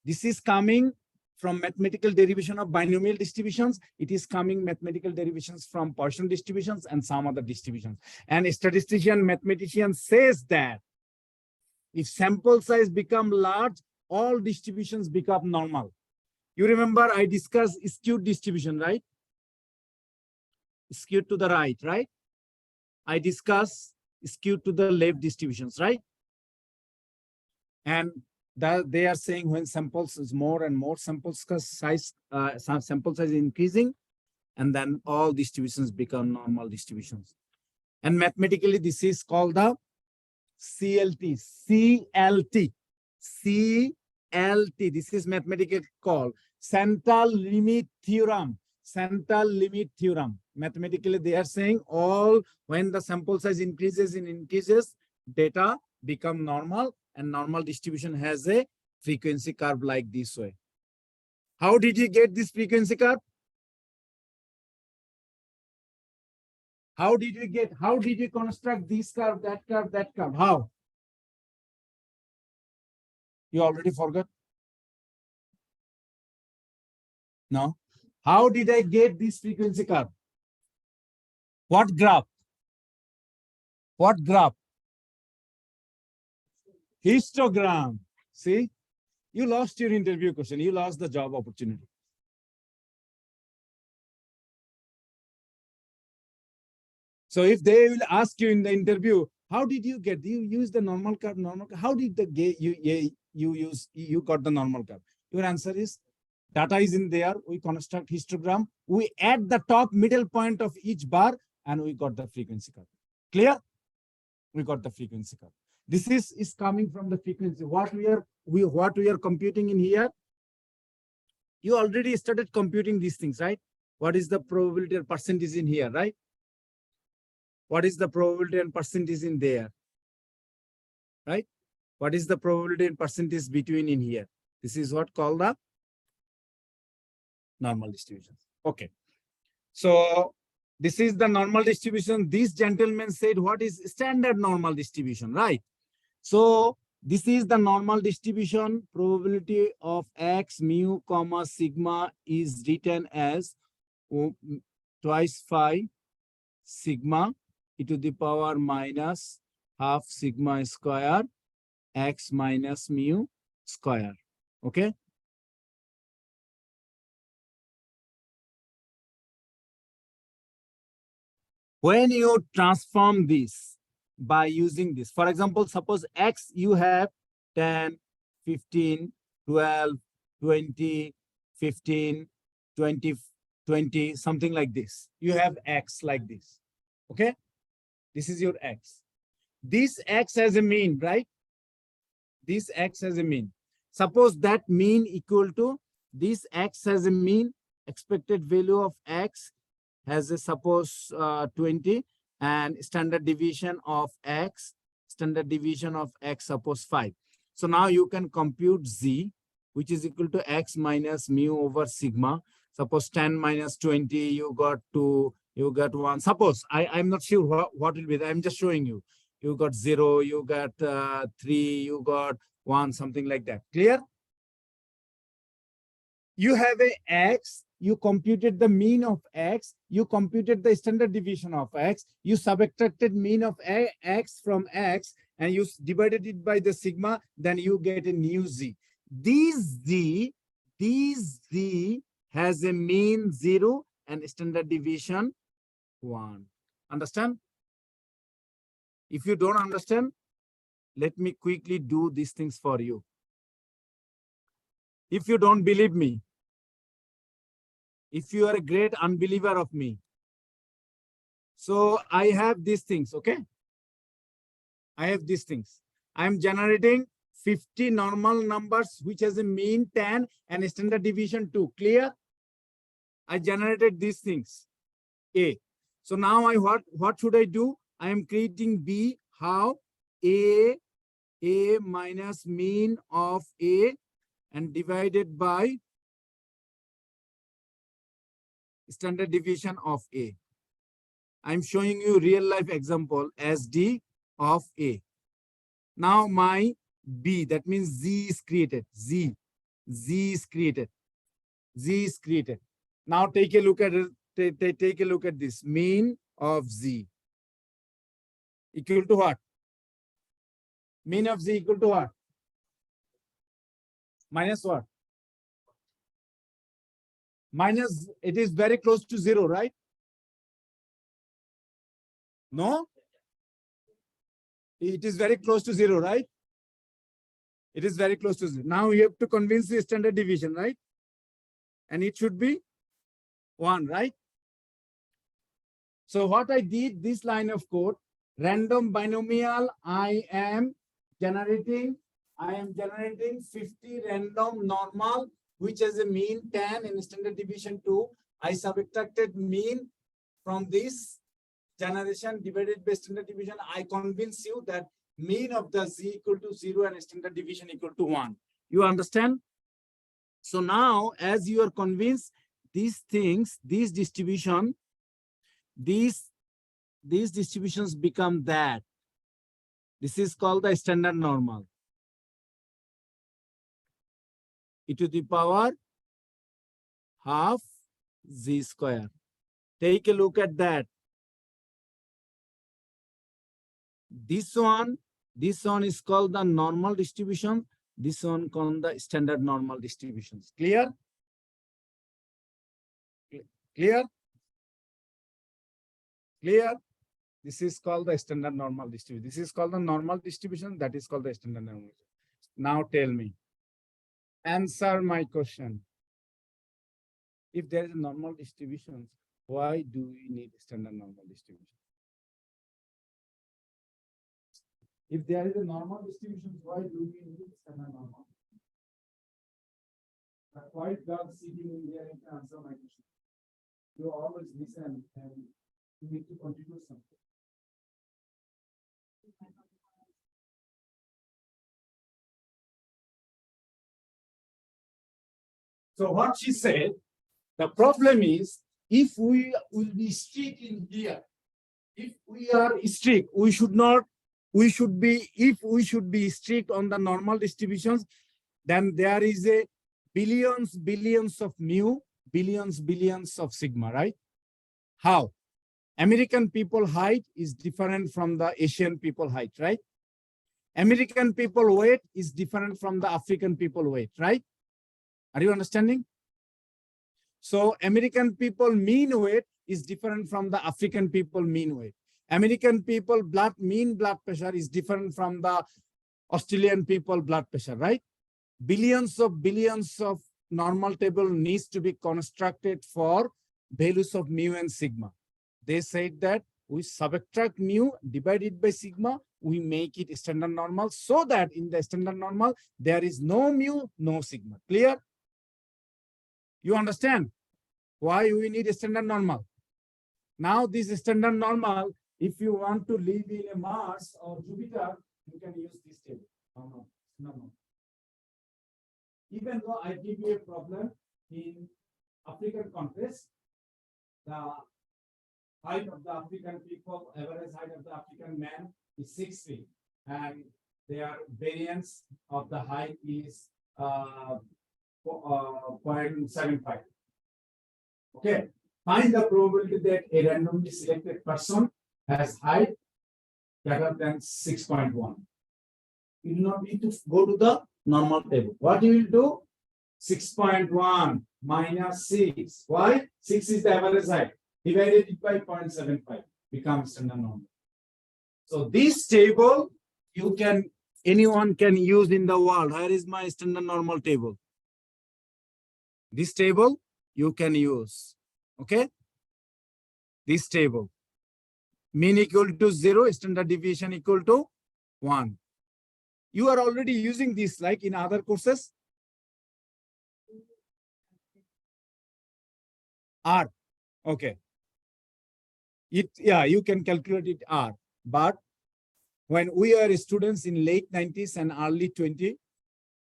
This is coming from mathematical derivation of binomial distributions. It is coming mathematical derivations from Poisson distributions and some other distributions. And a statistician, mathematician says that if sample size become large, all distributions become normal. You remember I discussed skewed distribution, right? Skewed to the right, right? I discussed skewed to the left distributions, right? And that they are saying when samples is more and more sample size is increasing, and then all distributions become normal distributions. And mathematically, this is called the CLT. This is mathematical called central limit theorem. Central limit theorem. Mathematically, they are saying all when the sample size increases, data become normal, and normal distribution has a frequency curve like this way. How did you get this frequency curve? How did you construct this curve, that curve, that curve? How? You already forgot? No. How did I get this frequency curve? What graph? What graph? Histogram. See, you lost your interview question. You lost the job opportunity. So if they will ask you in the interview, how did you get? Do you use the normal curve? How did you got the normal curve? Your answer is data is in there. We construct histogram. We add the top middle point of each bar, and we got the frequency curve. Clear? We got the frequency curve. This is coming from the frequency. What we are computing in here. You already started computing these things, right? What is the probability or percentage in here, right? What is the probability and percentage in there, right? What is the probability and percentage between in here? This is what called the normal distribution. Okay. So this is the normal distribution. This gentleman said, what is standard normal distribution, right? So this is the normal distribution. Probability of x mu comma sigma is written as twice phi sigma e to the power minus half sigma square x minus mu square. Okay. When you transform this by using this, for example, suppose x you have 10, 15, 12, 20, 15, 20, 20, something like this. You have x like this. Okay. This is your x. This x has a mean, right? This x has a mean. Suppose that mean equal to this x has a mean, expected value of x has a suppose 20, and standard deviation of x standard deviation of x, suppose 5. So now you can compute z, which is equal to x minus mu over sigma. Suppose 10 minus 20, you got 2, you got 1. Suppose, I'm not sure what will be. I'm just showing you. You got 0, you got 3, you got 1, something like that. Clear? You have a x, you computed the mean of x, you computed the standard deviation of x, you subtracted mean of x from x, and you divided it by the sigma, then you get a new z. This z has a mean 0 and standard deviation 1. Understand? If you don't understand, let me quickly do these things for you. If you don't believe me, if you are a great unbeliever of me, so I have these things, okay? I have these things. I am generating 50 normal numbers, which has a mean 10 and a standard deviation 2. Clear? I generated these things. A. So now what should I do? I am creating B. How? A minus mean of A and divided by standard deviation of A. I'm showing you real life example as D of A. Now my B, that means Z is created. Z is created. Z is created. Now take a look at it. Take a look at this. Mean of Z equal to what? Mean of Z equal to what? Minus what? Minus, it is very close to 0, right? No? It is very close to 0, right? It is very close to 0. Now you have to convince the standard deviation, right? And it should be 1, right? So what I did, this line of code, random binomial, I am generating 50 random normal, which has a mean 10 and standard deviation 2. I subtracted mean from this generation divided by standard deviation. I convince you that mean of the Z equal to 0 and standard deviation equal to 1. You understand? So now, as you are convinced, these things, these distributions become that. This is called the standard normal. E to the power half Z square. Take a look at that. This one is called the normal distribution. This one called the standard normal distributions. Clear? Clear? Clear? This is called the standard normal distribution. This is called the normal distribution. That is called the standard normal. Now tell me. Answer my question. If there is a normal distribution, why do we need standard normal distribution? If there is a normal distribution, why do we need standard normal? The white dog sitting in there and answer my question. You always listen and you need to contribute something. So what she said, the problem is, if we will be strict in here, if we are strict, we should be strict on the normal distributions, then there is a billions of mu, billions of sigma, right? How? American people height is different from the Asian people height, right? American people weight is different from the African people weight, right? Are you understanding? So American people mean weight is different from the African people mean weight. American people mean blood pressure is different from the Australian people blood pressure, right? Billions of normal table needs to be constructed for values of mu and sigma. They said that we subtract mu divided by sigma, we make it standard normal, so that in the standard normal, there is no mu, no sigma. Clear? You understand why we need a standard normal? Now this standard normal, if you want to live in a Mars or Jupiter, you can use this table. No. Even though I give you a problem in African countries, the height of the African people, average height of the African man is 6 feet, and their variance of the height is 0.75. Okay, find the probability that a randomly selected person has height greater than 6.1. You do not need to go to the normal table. What you will do? 6.1 minus 6. Why? 6 is the average height. Divided it by 0.75 becomes standard normal. So this table Anyone can use in the world. Where is my standard normal table? This table you can use. Okay? This table. Mean equal to 0, standard deviation equal to 1. You are already using this like in other courses. R. Okay. You can calculate it R. But when we are students in late 90s and early 20,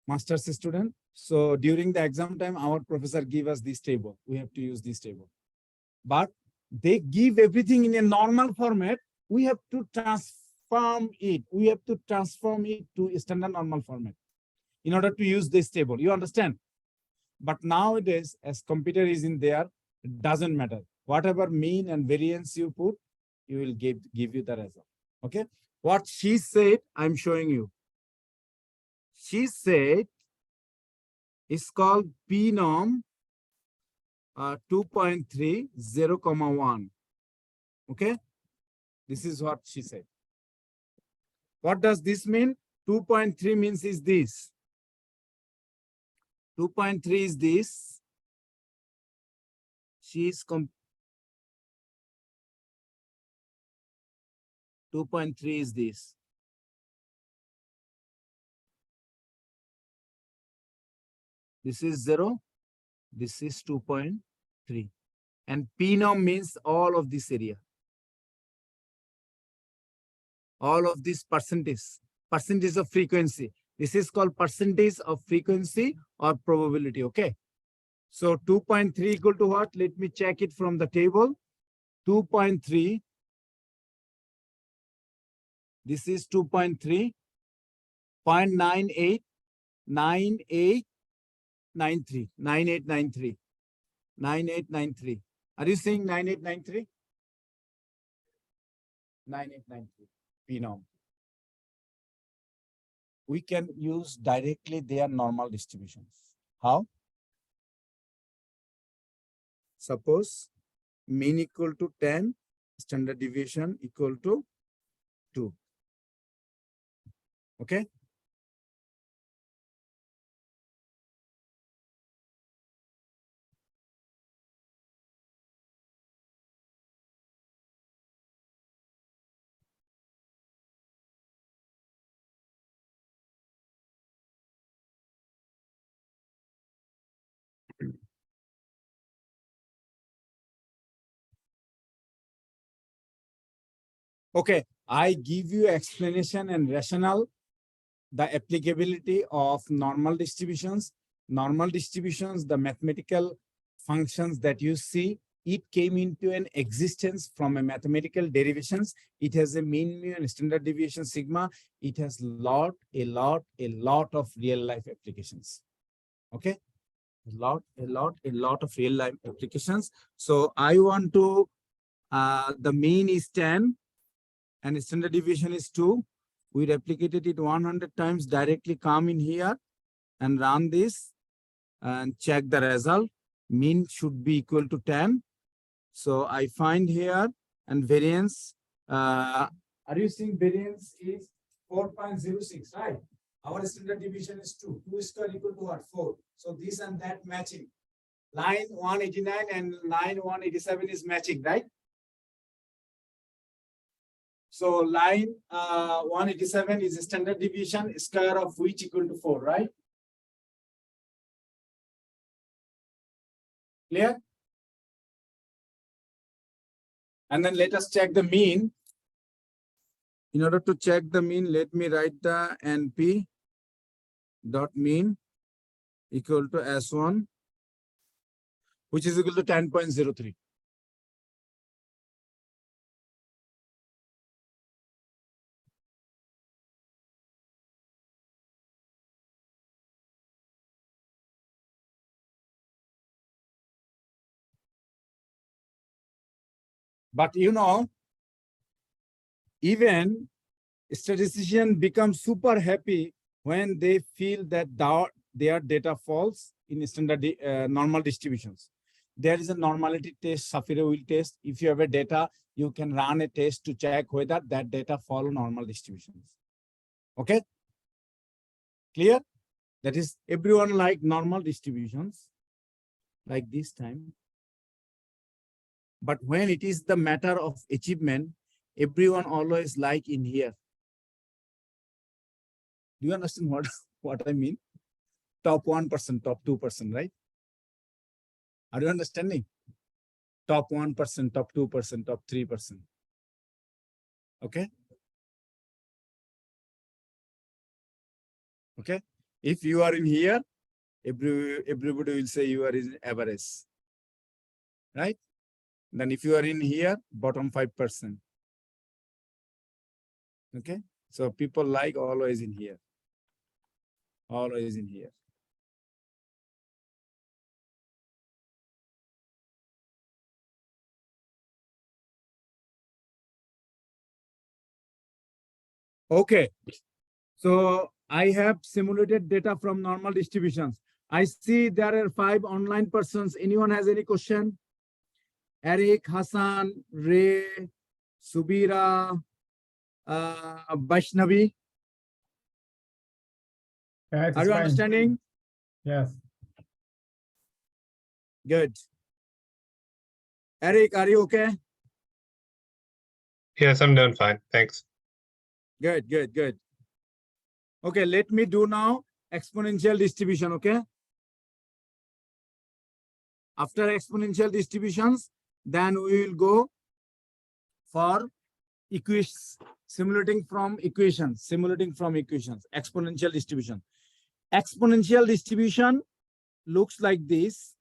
master's student, so during the exam time, our professor give us this table. We have to use this table. But they give everything in a normal format. We have to transform it. We have to transform it to a standard normal format in order to use this table. You understand? But nowadays, as computer is in there, it doesn't matter. Whatever mean and variance you put, you will give you the result. Okay? What she said, I'm showing you. She said it's called pnorm 2.3, 0,1. Okay? This is what she said. What does this mean? 2.3 means is this. 2.3 is this. She is 2.3 is this. This is 0. This is 2.3. And pnorm means all of this area. All of this percentage of frequency. This is called percentage of frequency or probability. Okay. So 2.3 equal to what? Let me check it from the table. 2.3. This is 2.3. 0.98. 9893. 9893. 9893. Are you saying 9893? 9893. Pnorm. We can use directly their normal distributions. How? Suppose mean equal to 10, standard deviation equal to 2. Okay? Okay, I give you explanation and rationale, the applicability of normal distributions. Normal distributions, the mathematical functions that you see, it came into an existence from a mathematical derivations. It has a mean, mu, and standard deviation sigma. It has a lot of real life applications. Okay, a lot of real life applications. So I want to, the mean is 10 and standard deviation is 2. We replicated it 100 times, directly come in here and run this and check the result. Mean should be equal to 10. So I find here and variance. Are you seeing variance is 4.06, right? Our standard deviation is 2. 2 square equal to what? 4. So this and that matching. Line 189 and line 187 is matching, right? So line 187 is a standard deviation, square of which equal to 4, right? Clear? And then let us check the mean. In order to check the mean, let me write the NP dot mean equal to S1, which is equal to 10.03. But you know, even statisticians become super happy when they feel that their data falls in standard normal distributions. There is a normality test Shapiro will test. If you have a data, you can run a test to check whether that data follow normal distributions. Okay? Clear? That is, everyone like normal distributions like this time. But when it is the matter of achievement, everyone always like in here. Do you understand what I mean? Top 1%, top 2%, right? Are you understanding? Top 1%, top 2%, top 3%. Okay? Okay? If you are in here, everybody will say you are in average. Right? Then if you are in here, bottom 5%. Okay? So people like always in here. Always in here. Okay. So I have simulated data from normal distributions. I see there are 5 online persons. Anyone has any question? Eric, Hassan, Ray, Subira, Vaishnavi. Yeah, it Are is you fine. understanding? Yes. Good. Eric, are you okay? Yes, I'm doing fine. Thanks. Good, good, good. Okay, let me do now exponential distribution, okay? After exponential distributions, then we will go for simulating from equations, exponential distribution. Exponential distribution looks like this.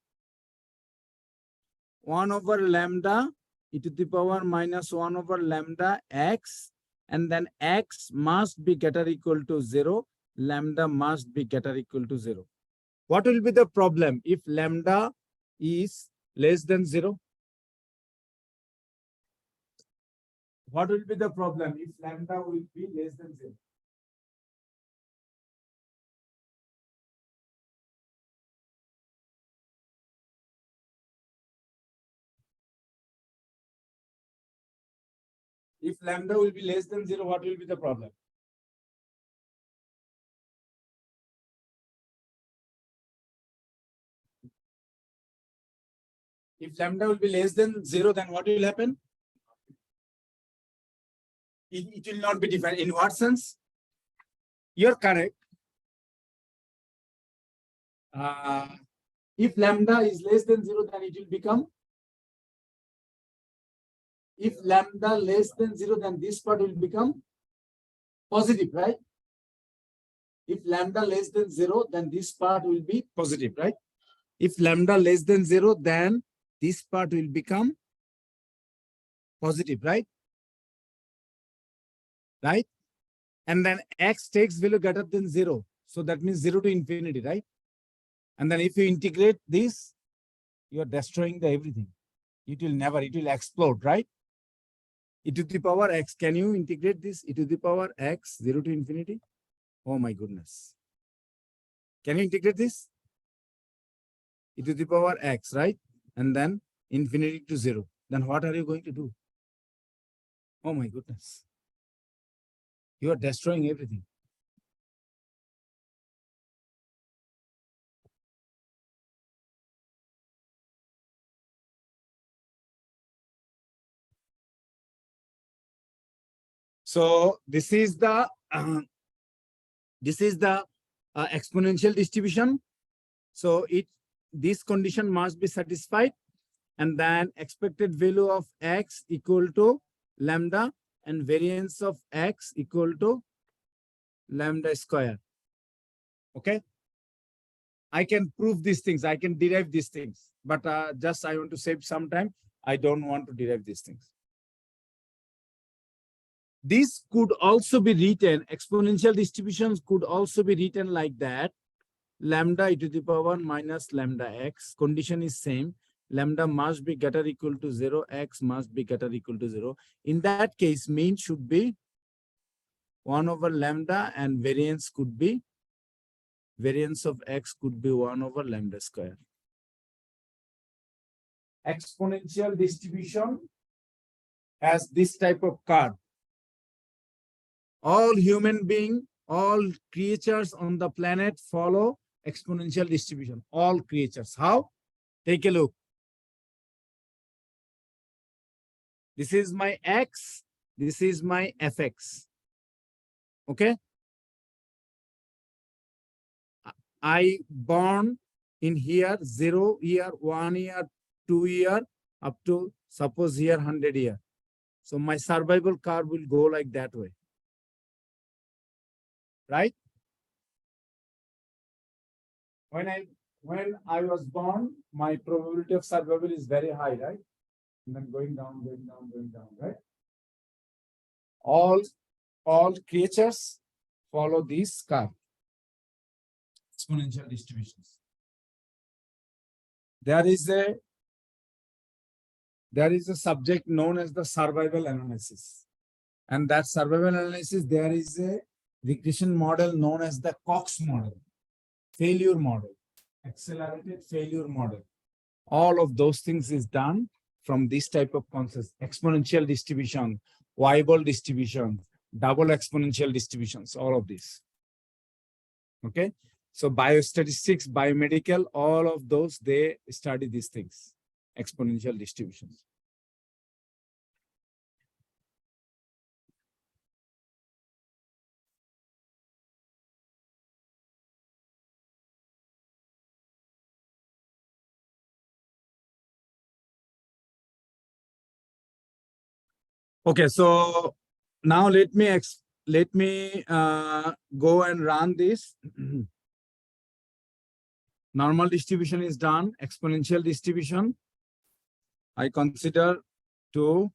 1 over lambda e to the power minus 1 over lambda x, and then x must be greater equal to 0, lambda must be greater equal to 0. What will be the problem if lambda is less than 0? What will be the problem if lambda will be less than 0? If lambda will be less than 0, what will be the problem? If lambda will be less than 0, then what will happen? It will not be defined. In what sense? You're correct. If lambda is less than 0, then it will become. If lambda less than 0, then this part will become positive, right? If lambda less than 0, then this part will be positive, right? If lambda less than 0, then this part will become positive, right? Right? And then x takes value greater than 0. So that means 0 to infinity, right? And then if you integrate this, you are destroying the everything. It will explode, right? E to the power x, can you integrate this? E to the power x, 0 to infinity? Oh my goodness. Can you integrate this? E to the power x, right? And then infinity to 0. Then what are you going to do? Oh my goodness. You are destroying everything. So this is the exponential distribution. So this condition must be satisfied, and then expected value of x equal to lambda, and variance of x equal to lambda square. Okay. I can prove these things. I can derive these things, but just I want to save some time. I don't want to derive these things. This could also be written, exponential distributions could also be written like that. Lambda e to the power minus lambda x. Condition is same. Lambda must be greater equal to 0. X must be greater equal to 0. In that case, mean should be 1 over lambda and variance could be, variance of x could be 1 over lambda square. Exponential distribution has this type of curve. All human beings, all creatures on the planet follow exponential distribution. All creatures. How? Take a look. This is my x. This is my fx. Okay. I born in here 0 year, 1 year, 2 year, up to suppose here 100 year. So my survival curve will go like that way. Right? When I was born, my probability of survival is very high, right? And then going down, right? All creatures follow this curve. Exponential distributions. There is a subject known as the survival analysis. And that survival analysis, there is a regression model known as the Cox model, failure model, accelerated failure model. All of those things is done from this type of concepts: exponential distribution, Weibull distribution, double exponential distributions, all of this. Okay. So biostatistics, biomedical, all of those, they study these things, exponential distributions. Okay, so now let me go and run this. Normal distribution is done. Exponential distribution, I consider 2.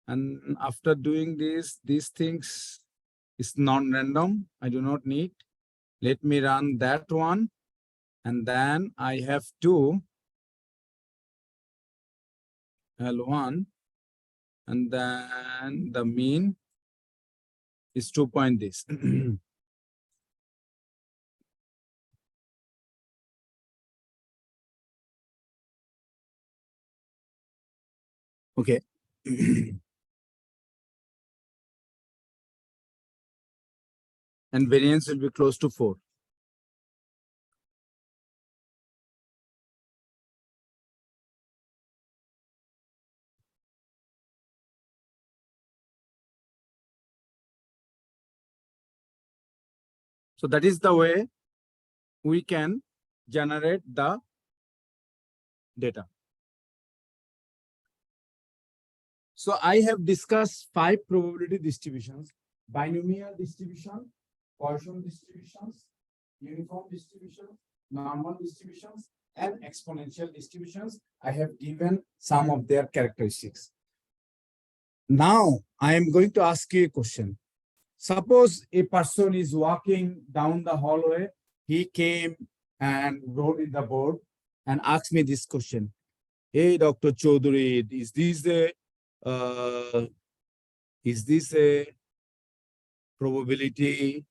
And after doing this, these things is non-random. I do not need. Let me run that one. And then I have 2 L1. And then the mean is 2 point this. Okay. And variance will be close to 4. So that is the way we can generate the data. So I have discussed 5 probability distributions: binomial distribution, Poisson distributions, uniform distributions, normal distributions, and exponential distributions. I have given some of their characteristics. Now I am going to ask you a question. Suppose a person is walking down the hallway. He came and wrote in the board and asked me this question. Hey, Dr. Chaudhary, is this a probability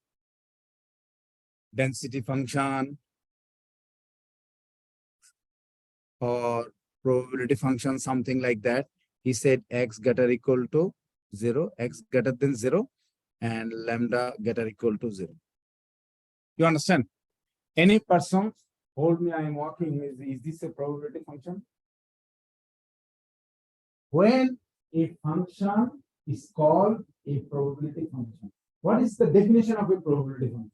density function or probability function, something like that? He said x greater equal to 0, x greater than 0, and lambda greater equal to 0. You understand? Any person told me I am walking, is this a probability function? When a function is called a probability function, what is the definition of a probability function?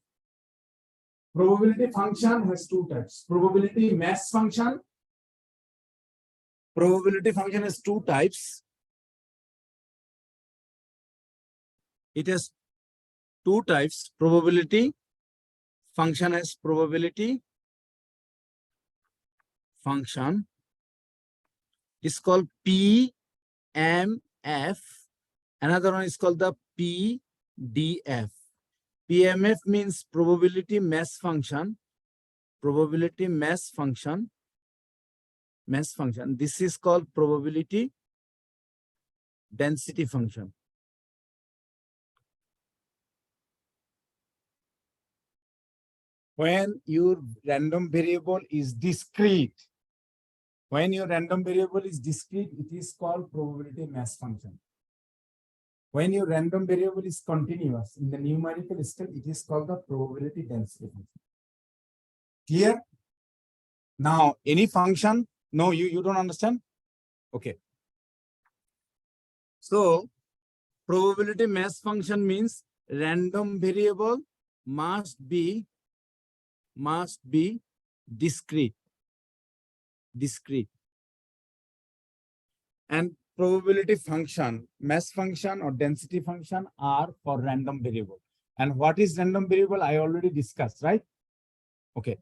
Probability function has 2 types. Probability mass function. Probability function has 2 types. It has two types, probability. Function has probability. Function is called PMF. Another one is called the PDF. PMF means probability mass function. Probability mass function. Mass function. This is called probability density function. When your random variable is discrete, when your random variable is discrete, it is called probability mass function. When your random variable is continuous in the numerical scale, it is called the probability density function. Clear? Now, any function? No, you don't understand? Okay. So, probability mass function means random variable must be discrete. And probability function, mass function or density function are for random variable. And what is random variable? I already discussed, right? Okay.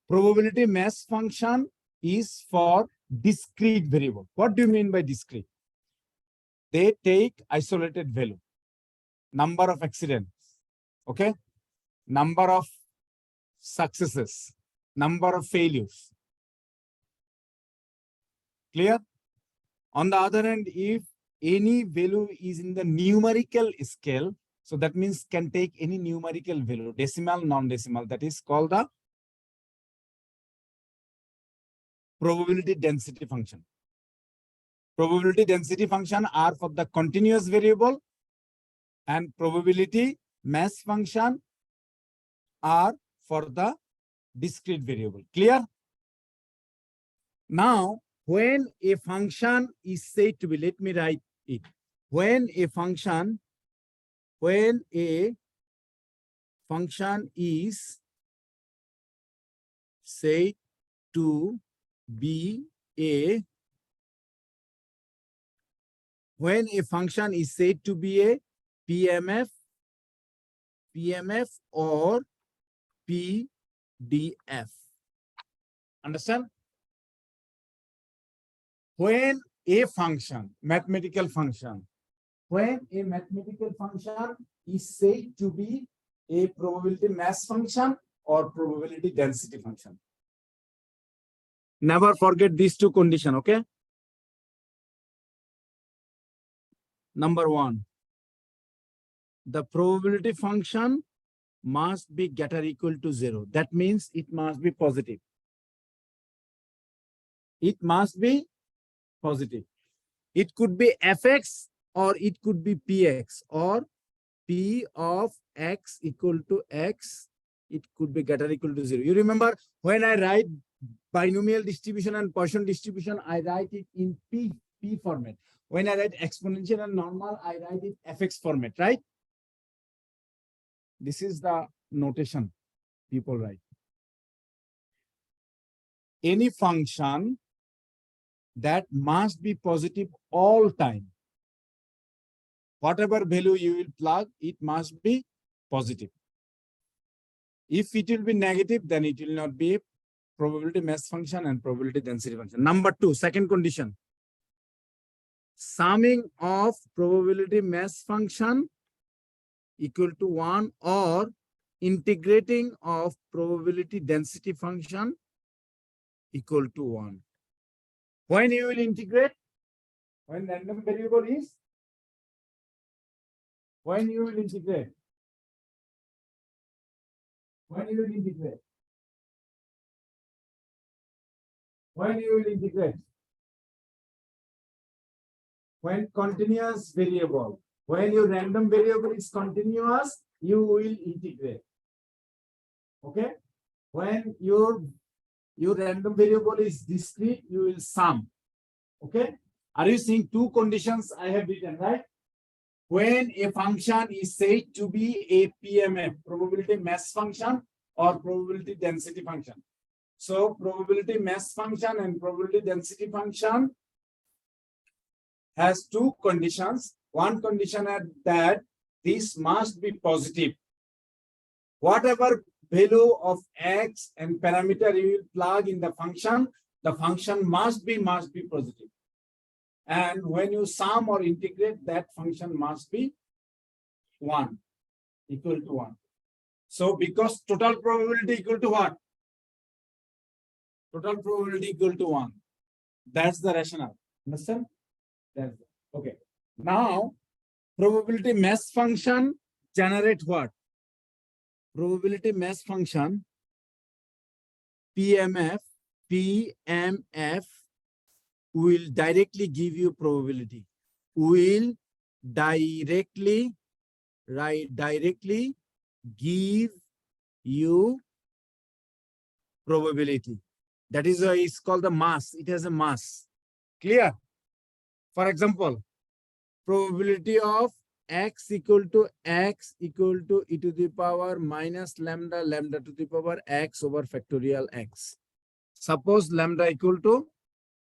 Probability mass function is for discrete variable. What do you mean by discrete? They take isolated value, number of accidents, okay? Number of successes, number of failures. Clear? On the other hand, if any value is in the numerical scale, so that means can take any numerical value, decimal, non-decimal, that is called the probability density function. Probability density function are for the continuous variable and probability mass function are for the discrete variable. Clear? Now, when a function is said to be, let me write it. When a function is said to be a PMF or PDF. Understand? When a function, mathematical function, when a mathematical function is said to be a probability mass function or probability density function. Never forget these two conditions, okay? Number one, the probability function must be greater or equal to 0. That means it must be positive. It must be positive. It could be fx or it could be px or p of x equal to x. It could be greater or equal to 0. You remember when I write binomial distribution and Poisson distribution, I write it in p format. When I write exponential and normal, I write it fx format, right? This is the notation people write. Any function that must be positive all time. Whatever value you will plug, it must be positive. If it will be negative, then it will not be a probability mass function and probability density function. Number two, second condition. Summing of probability mass function equal to 1 or integrating of probability density function equal to 1. When you will integrate? When random variable is? When you will integrate? When you will integrate? When you will integrate? When continuous variable. When your random variable is continuous, you will integrate. Okay? When your random variable is discrete, you will sum. Okay? Are you seeing two conditions I have written, right? When a function is said to be a PMF, probability mass function or probability density function. So probability mass function and probability density function has two conditions. One condition is that this must be positive. Whatever value of x and parameter you will plug in the function must be positive. And when you sum or integrate, that function must be 1, equal to 1. So because total probability equal to what? Total probability equal to 1. That's the rationale. Understand? That's it. Okay. Now, probability mass function generate what? Probability mass function PMF will directly give you probability. Will directly give you probability. That is why it's called the mass. It has a mass. Clear? For example, probability of x equal to e to the power minus lambda to the power x over factorial x. Suppose lambda equal to,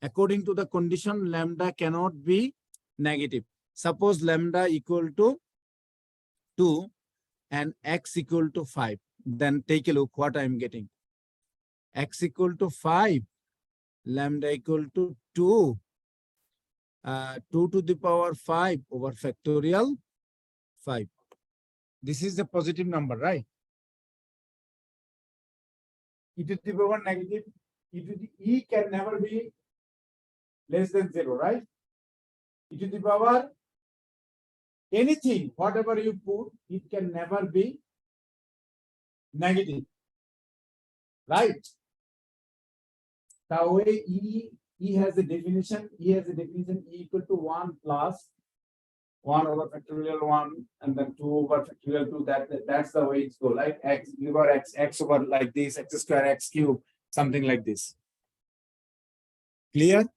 according to the condition, lambda cannot be negative. Suppose lambda equal to 2 and x equal to 5. Then take a look what I'm getting. X equal to 5, lambda equal to 2. 2 to the power 5 over factorial 5. This is the positive number, right? E to the power negative, e can never be less than 0, right? E to the power anything, whatever you put, it can never be negative, right? The way E has a definition, E equal to 1 plus 1 over factorial 1 and then 2 over factorial 2. That's the way it's go, like x over x over like this, x square, x cube, something like this. Clear?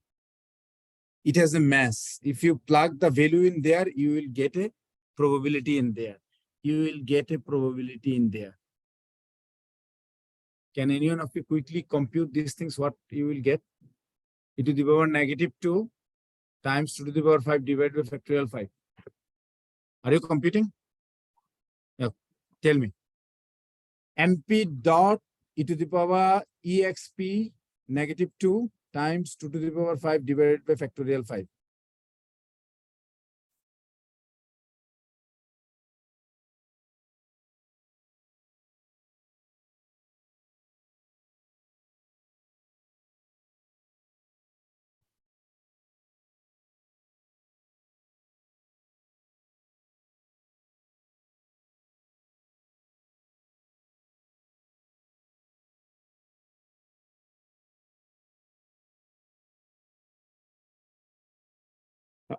It has a mass. If you plug the value in there, you will get a probability in there. Can anyone of you quickly compute these things, what you will get? E to the power negative 2 times 2 to the power 5 divided by factorial 5. Are you computing? Yeah. Tell me. NP dot e to the power exp negative 2 times 2 to the power 5 divided by factorial 5.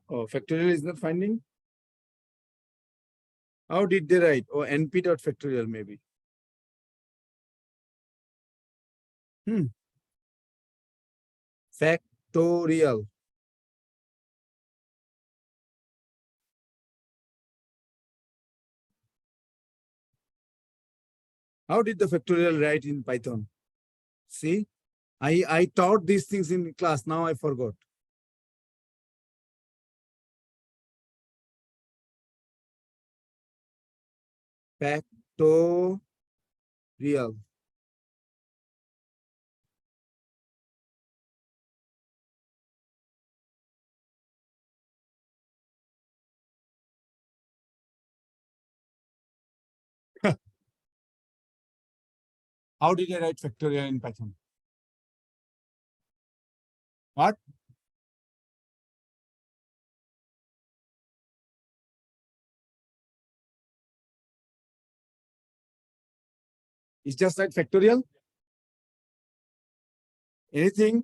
Oh, factorial is not finding. How did they write? Oh, NP dot factorial maybe. Factorial. How did the factorial write in Python? See, I taught these things in class. Now I forgot. Factorial. How did I write factorial in Python? What? It's just like factorial. Anything?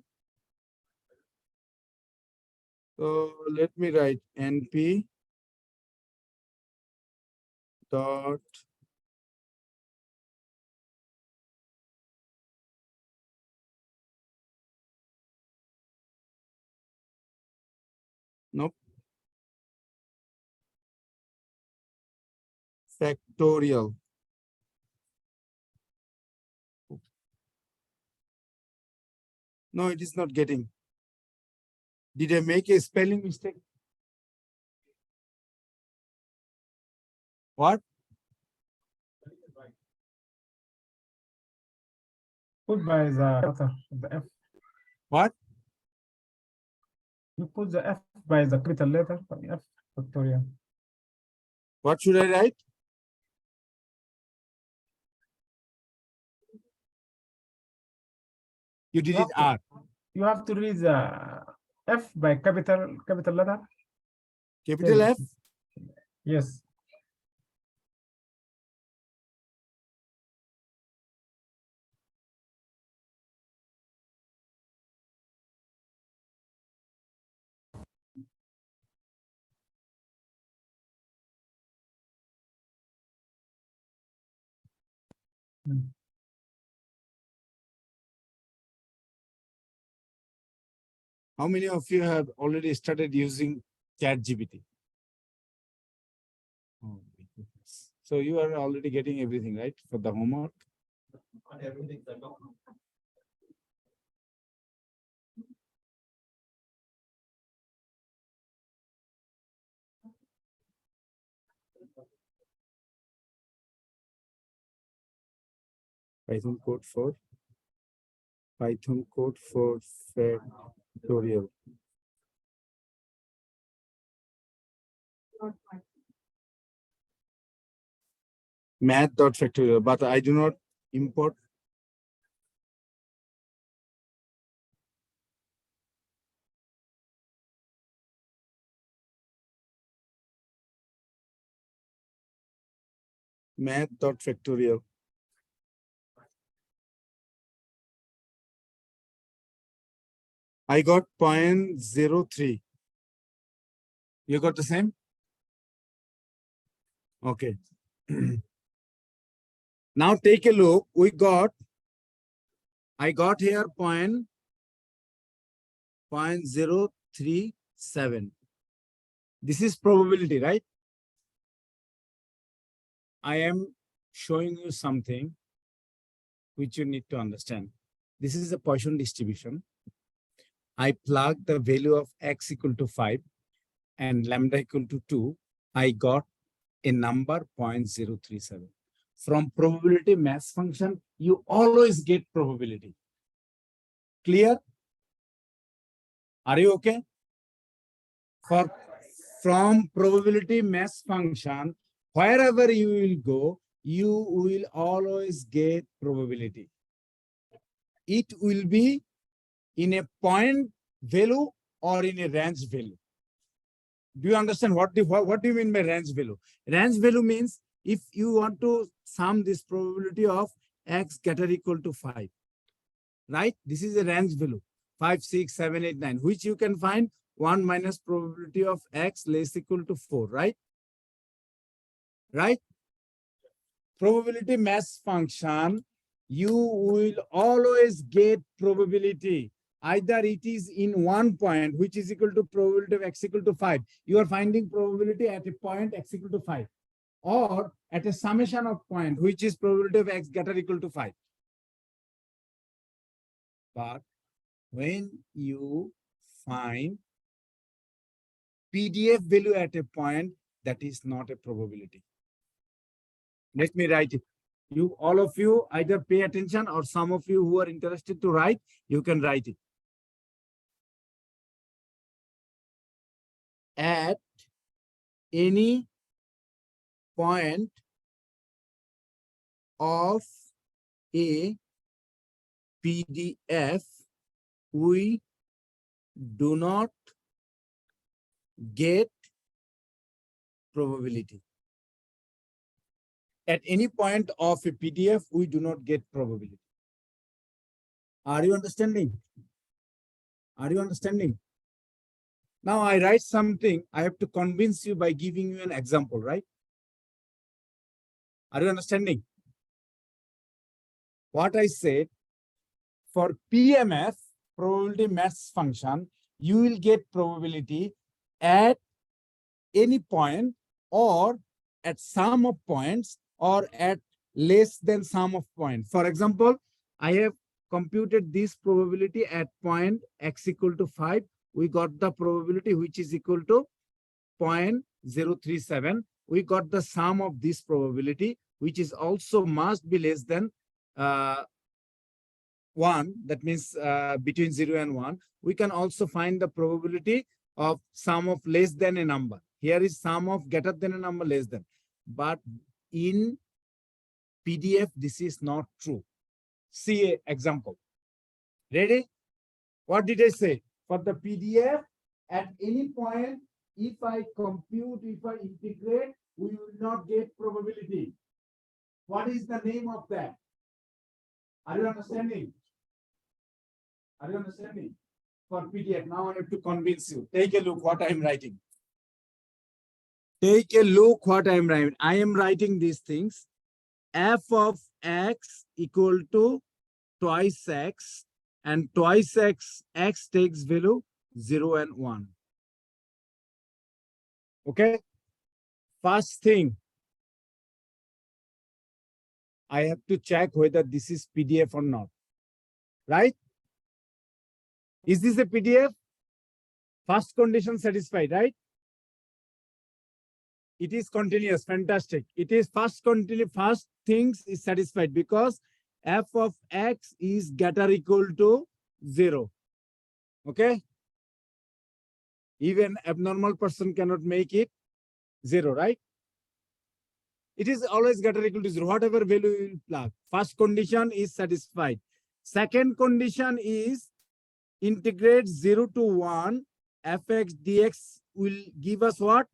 So let me write NP dot nope. Factorial. No, it is not getting. Did I make a spelling mistake? What? Put by the letter, the F. What? You put the F by the capital letter, F factorial. What should I write? You did it R. You have to read the F by capital letter. Capital Yes. F. Yes. Hmm. How many of you have already started using ChatGPT? Oh, my goodness. So you are already getting everything right for the homework. Python code for factorial. Math.factorial, but I do not import. Math.factorial. I got 0.03. You got the same? Okay. Now take a look. I got here 0.037. This is probability, right? I am showing you something which you need to understand. This is a Poisson distribution. I plug the value of x equal to 5 and lambda equal to 2. I got a number 0.037. From probability mass function, you always get probability. Clear? Are you okay? From probability mass function, wherever you will go, you will always get probability. It will be in a point value or in a range value. Do you understand what do you mean by range value? Range value means if you want to sum this probability of x greater equal to 5, right? This is a range value, 5, 6, 7, 8, 9, which you can find 1 minus probability of x less equal to 4, right? Right? Probability mass function, you will always get probability. Either it is in one point, which is equal to probability of x equal to 5. You are finding probability at a point x equal to 5. Or at a summation of point, which is probability of x greater equal to 5. But when you find PDF value at a point, that is not a probability. Let me write it. You, all of you, either pay attention or some of you who are interested to write, you can write it. At any point of a PDF, we do not get probability. At any point of a PDF, we do not get probability. Are you understanding? Are you understanding? Now I write something, I have to convince you by giving you an example, right? Are you understanding? What I said, for PMF, probability mass function, you will get probability at any point or at sum of points or at less than sum of points. For example, I have computed this probability at point x equal to 5. We got the probability which is equal to 0.037. we got the sum of this probability, which is also must be less than 1. That means between 0 and 1. We can also find the probability of sum of less than a number. Here is sum of greater than a number, less than. But in PDF, this is not true. See an example. Ready? What did I say? For the PDF, at any point, if I compute, if I integrate, we will not get probability. What is the name of that? Are you understanding? Are you understanding? For PDF, now I have to convince you. Take a look what I am writing. Take a look what I am writing. I am writing these things. F of x equal to twice x, and twice x takes value 0 and 1. Okay? First thing, I have to check whether this is PDF or not. Right? Is this a PDF? First condition satisfied, right? It is continuous, fantastic. It is first things is satisfied because f of x is greater equal to 0. Okay? Even abnormal person cannot make it 0, right? It is always greater equal to 0, whatever value you will plug. First condition is satisfied. Second condition is integrate 0 to 1, fx dx will give us what?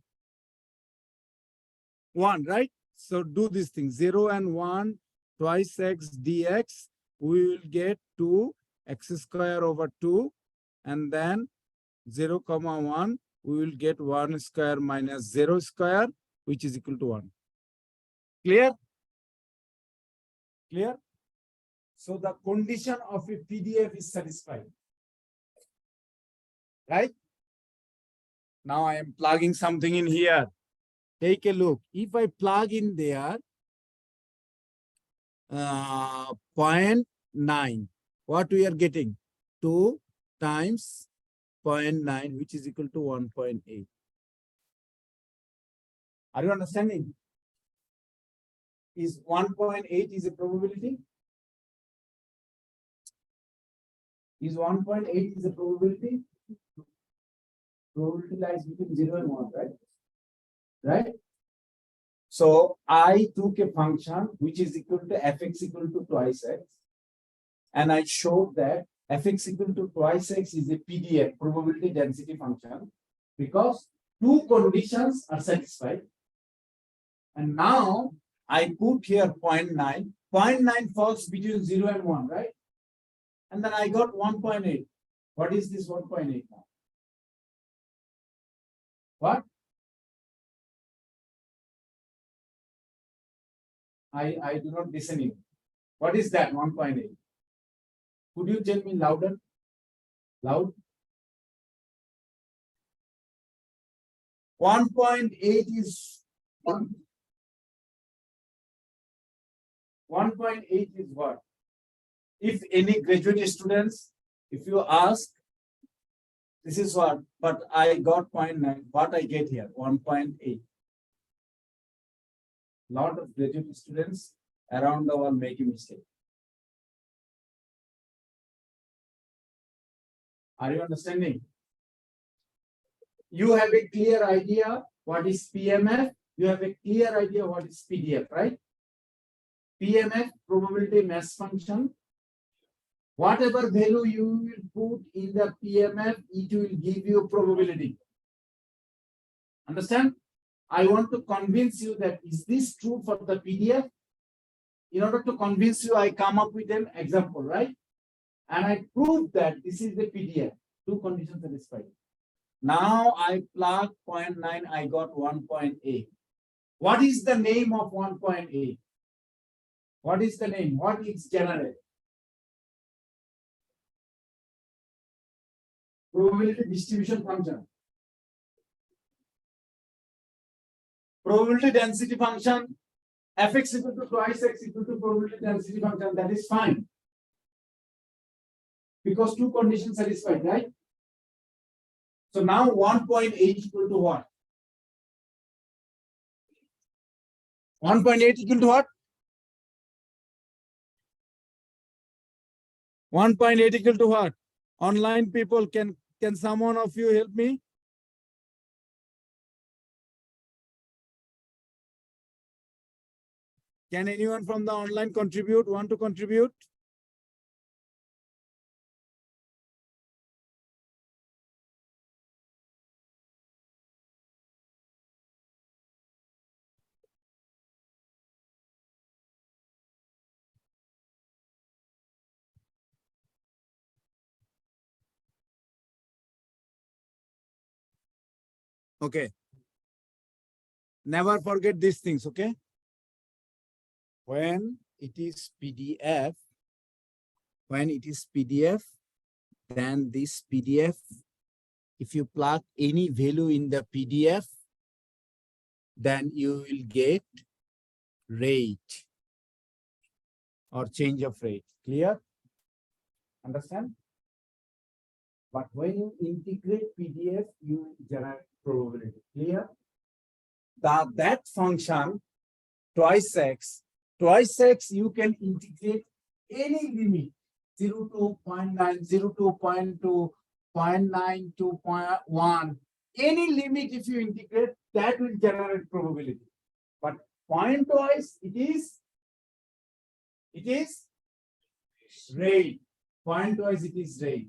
1, right? So do this thing, 0 and 1, twice x dx, we will get 2 x square over 2, and then 0, 1, we will get 1 square minus 0 square, which is equal to 1. Clear? Clear? So the condition of a PDF is satisfied. Right? Now I am plugging something in here. Take a look. If I plug in there 0.9, what we are getting? 2 times 0.9, which is equal to 1.8. Are you understanding? Is 1.8 is a probability? Is 1.8 is a probability? Probability lies between 0 and 1, right? Right? So I took a function which is equal to fx equal to twice x, and I showed that fx equal to twice x is a PDF, probability density function, because two conditions are satisfied. And now I put here 0.9. 0.9 falls between 0 and 1, right? And then I got 1.8. What is this 1.8 now? What? I do not listen you. What is that 1.8? Could you tell me louder? Loud? 1.8 is 1.8 is what? If any graduate students, if you ask, this is what, but I got 0.9, what I get here, 1.8. Lot of graduate students around the world make a mistake. Are you understanding? You have a clear idea what is PMF. You have a clear idea what is PDF, right? PMF, probability mass function. Whatever value you will put in the PMF, it will give you probability. Understand? I want to convince you that is this true for the PDF? In order to convince you, I come up with an example, right? And I prove that this is the PDF. Two conditions satisfied. Now I plug 0.9, I got 1.8. What is the name of 1.8? What is the name? What is generated? Probability distribution function. Probability density function, fx equal to twice x equal to probability density function, that is fine. Because two conditions satisfied, right? So now 1.8 equal to what? 1.8 equal to what? 1.8 equal to what? Online people, can someone of you help me? Can anyone from the online want to contribute? Okay. Never forget these things, okay? When it is PDF, then this PDF, if you plug any value in the PDF, then you will get rate or change of rate. Clear? Understand? But when you integrate PDF, you generate probability. Clear? That function, twice x, you can integrate any limit, 0 to 0.9, 0 to 0.2, 0.9 to 0.1. Any limit, if you integrate, that will generate probability. But pointwise, it is rate. Pointwise, it is rate.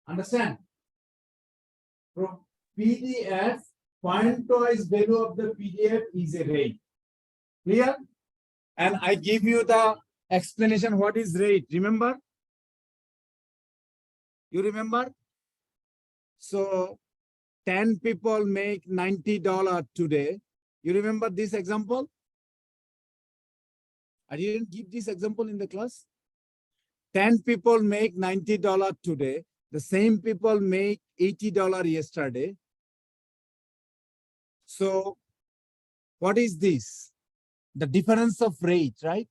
Understand? From PDF, pointwise value of the PDF is a rate. Clear? And I give you the explanation what is rate. Remember? You remember? So 10 people make $90 today. You remember this example? I didn't give this example in the class. 10 people make $90 today. The same people make $80 yesterday. So what is this? The difference of rate, right?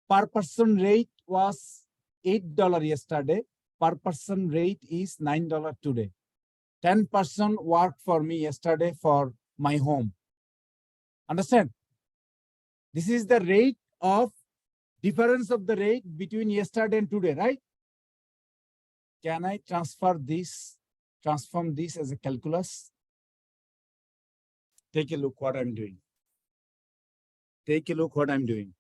Per person rate was $8 yesterday. Per person rate is $9 today. 10 person worked for me yesterday for my home. Understand? This is the rate of difference of the rate between yesterday and today, right? Can I transform this as a calculus? Take a look what I'm doing. Take a look what I'm doing.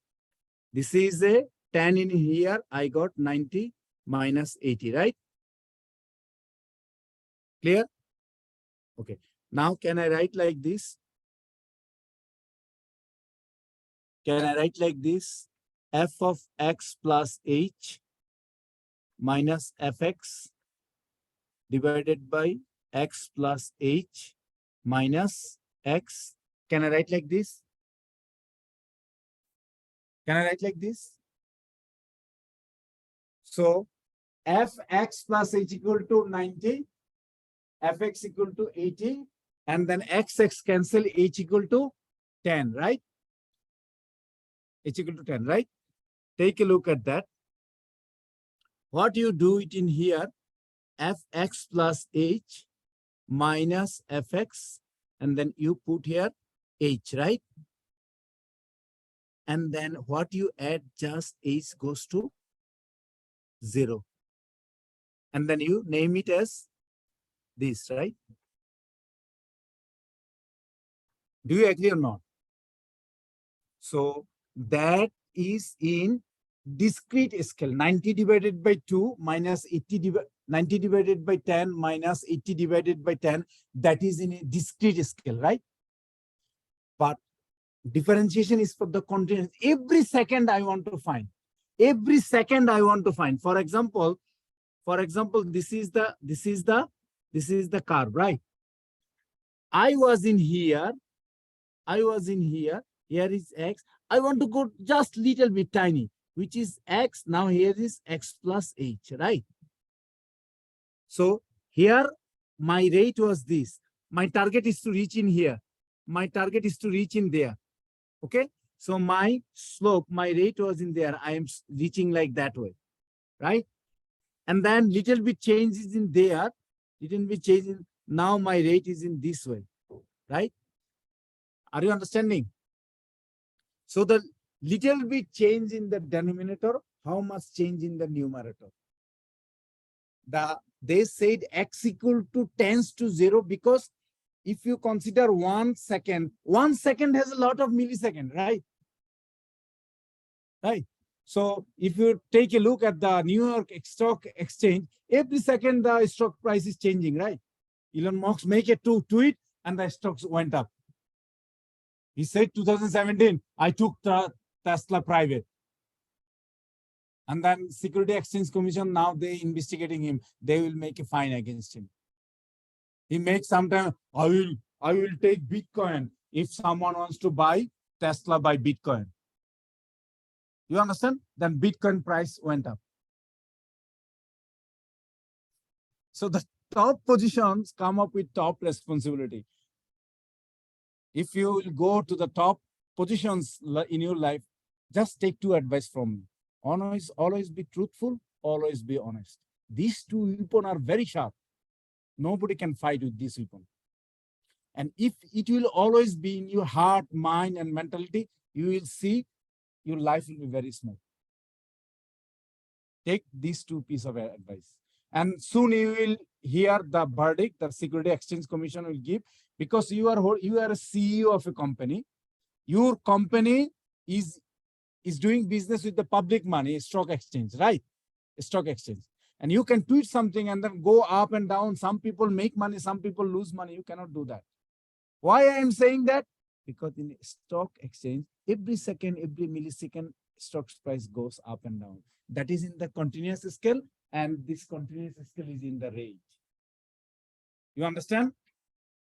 This is a 10 in here. I got 90 minus 80, right? Clear? Okay. Now can I write like this? Can I write like this? F of x plus h minus fx divided by x plus h minus x. Can I write like this? Can I write like this? So fx plus h equal to 90, fx equal to 80, and then x cancel, h equal to 10, right? H equal to 10, right? Take a look at that. What you do it in here, fx plus h minus fx, and then you put here h, right? And then what you add, just h goes to 0. And then you name it as this, right? Do you agree or not? So that is in discrete scale. 90 divided by 2 minus 90 divided by 10 minus 80 divided by 10. That is in a discrete scale, right? But differentiation is for the continuous. Every second I want to find. Every second I want to find. For example, this is the curve, right? I was in here. Here is x. I want to go just little bit tiny, which is x. Now here is x plus h, right? So here my rate was this. My target is to reach in here. My target is to reach in there. Okay. So my slope, my rate was in there. I am reaching like that way, right? And then little bit changes in there. Little bit changes. Now my rate is in this way. right? Are you understanding? So the little bit change in the denominator, how much change in the numerator? They said x equal to tends to 0 because if you consider 1 second, 1 second has a lot of millisecond, right? Right. So if you take a look at the New York Stock Exchange, every second the stock price is changing, right? Elon Musk make a tweet and the stocks went up. He said 2017, I took Tesla private. And then Security Exchange Commission, now they investigating him. They will make a fine against him. He makes sometime, I will take Bitcoin if someone wants to buy Tesla by Bitcoin. You understand? Then Bitcoin price went up. So the top positions come up with top responsibility. If you will go to the top positions in your life, just take two advice from me. Always be truthful, always be honest. These two weapons are very sharp. Nobody can fight with this weapon. And if it will always be in your heart, mind, and mentality, you will see your life will be very smooth. Take these two pieces of advice. And soon you will hear the verdict the Security Exchange Commission will give, because you are a CEO of a company. Your company is doing business with the public money, stock exchange, right? Stock exchange. And you can tweet something and then go up and down. Some people make money, some people lose money. You cannot do that. Why I am saying that? Because in stock exchange, every second, every millisecond, stock price goes up and down. That is in the continuous scale, and this continuous scale is in the range. You understand?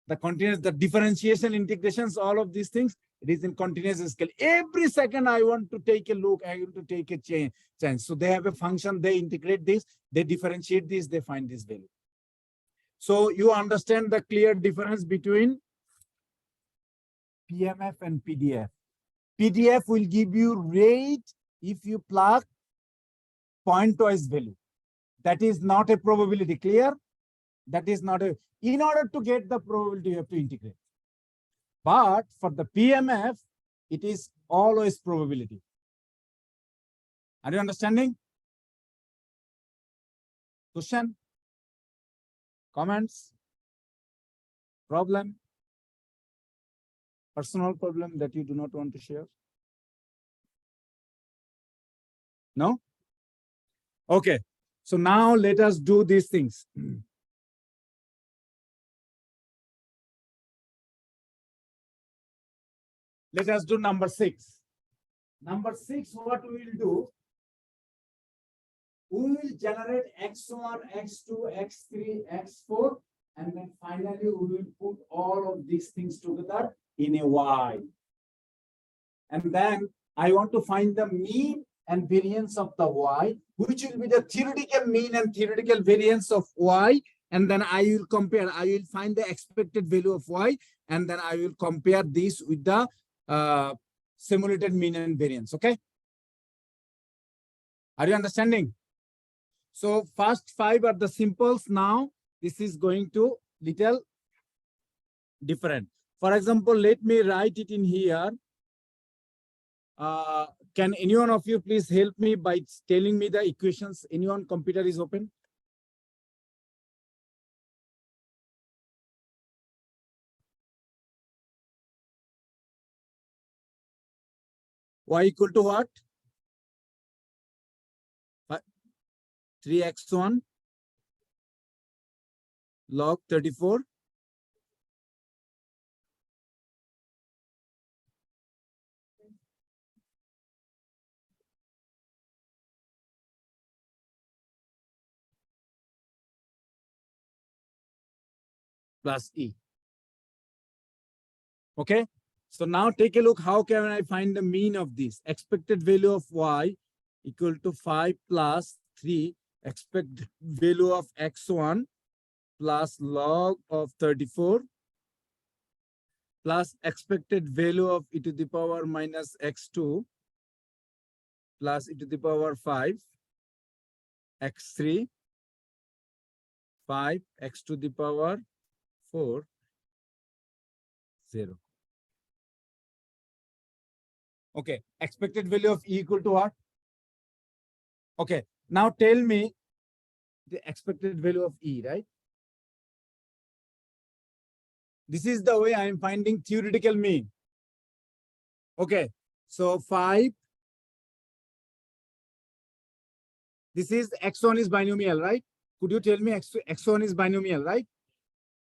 The differentiation, integrations, all of these things, it is in continuous scale. Every second I want to take a look, I want to take a change. So they have a function, they integrate this, they differentiate this, they find this value. So you understand the clear difference between PMF and PDF. PDF will give you rate if you plug pointwise value. That is not a probability. Clear? That is not a. In order to get the probability, you have to integrate. But for the PMF, it is always probability. Are you understanding? Question? Comments? Problem? Personal problem that you do not want to share? No? Okay. So now let us do these things. Let us do number 6. Number 6, what we will do? We will generate x1, x2, x3, x4, and then finally we will put all of these things together in a y. And then I want to find the mean and variance of the y, which will be the theoretical mean and theoretical variance of y. And then I will compare, I will find the expected value of y, and then I will compare this with the simulated mean and variance. Okay? Are you understanding? So first 5 are the simples. Now this is going to little different. For example, let me write it in here. Can anyone of you please help me by telling me the equations? Anyone computer is open? Y equal to what? 3x1 log 34 plus e. Okay. So now take a look. How can I find the mean of this? Expected value of y equal to 5 plus 3. Expected value of x1 plus log of 34 plus expected value of e to the power minus x2 plus e to the power 5 x3 5 x to the power 4 0. Okay, expected value of E equal to what? Okay, now tell me the expected value of E, right? This is the way I am finding theoretical mean. Okay, so 5. This is X1 is binomial, right? Could you tell me X1 is binomial, right?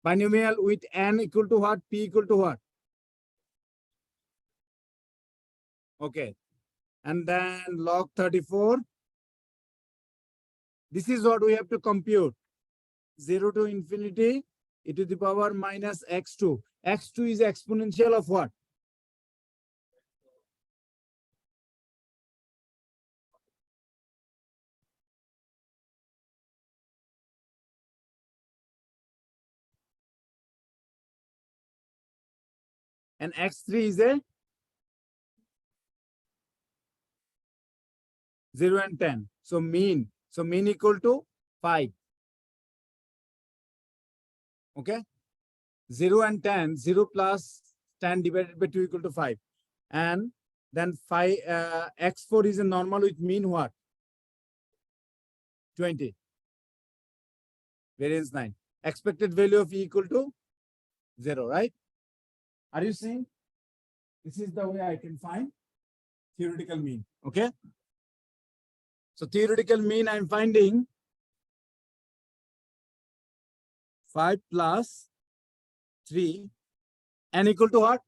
Binomial with N equal to what? P equal to what? Okay, and then log 34. This is what we have to compute. 0 to infinity e to the power minus x2. X2 is exponential of what? And x3 is a 0 and 10. So mean equal to 5. Okay. 0 and 10, 0 plus 10 divided by 2 equal to 5. And then 5, x4 is a normal with mean what? 20. Variance 9. Expected value of E equal to 0, right? Are you seeing? This is the way I can find theoretical mean. Okay. So theoretical mean I'm finding 5 plus 3, n equal to what?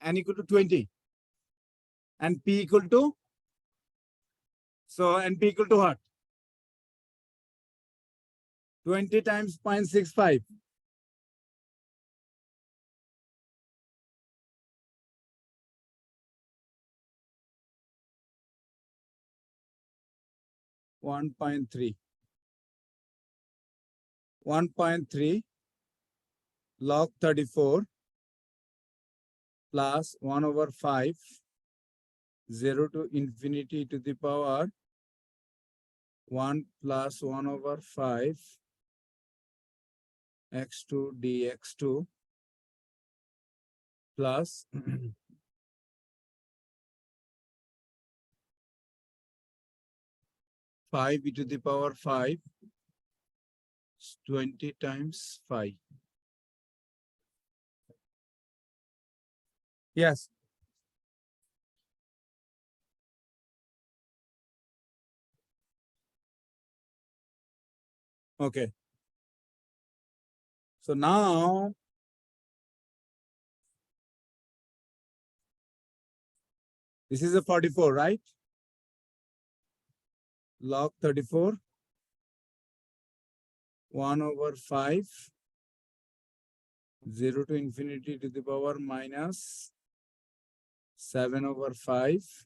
N equal to 20. And P equal to? So NP equal to what? 20 times 0.65. One point three. 1.3 log 34 plus 1 over 5, 0 to infinity to the power 1 plus 1 over 5 x2 dx2 plus 5 e to the power 5, 20 times 5. Yes. Okay. So now this is a 44, right? Log 34, 1 over 5, 0 to infinity to the power minus 7 over 5,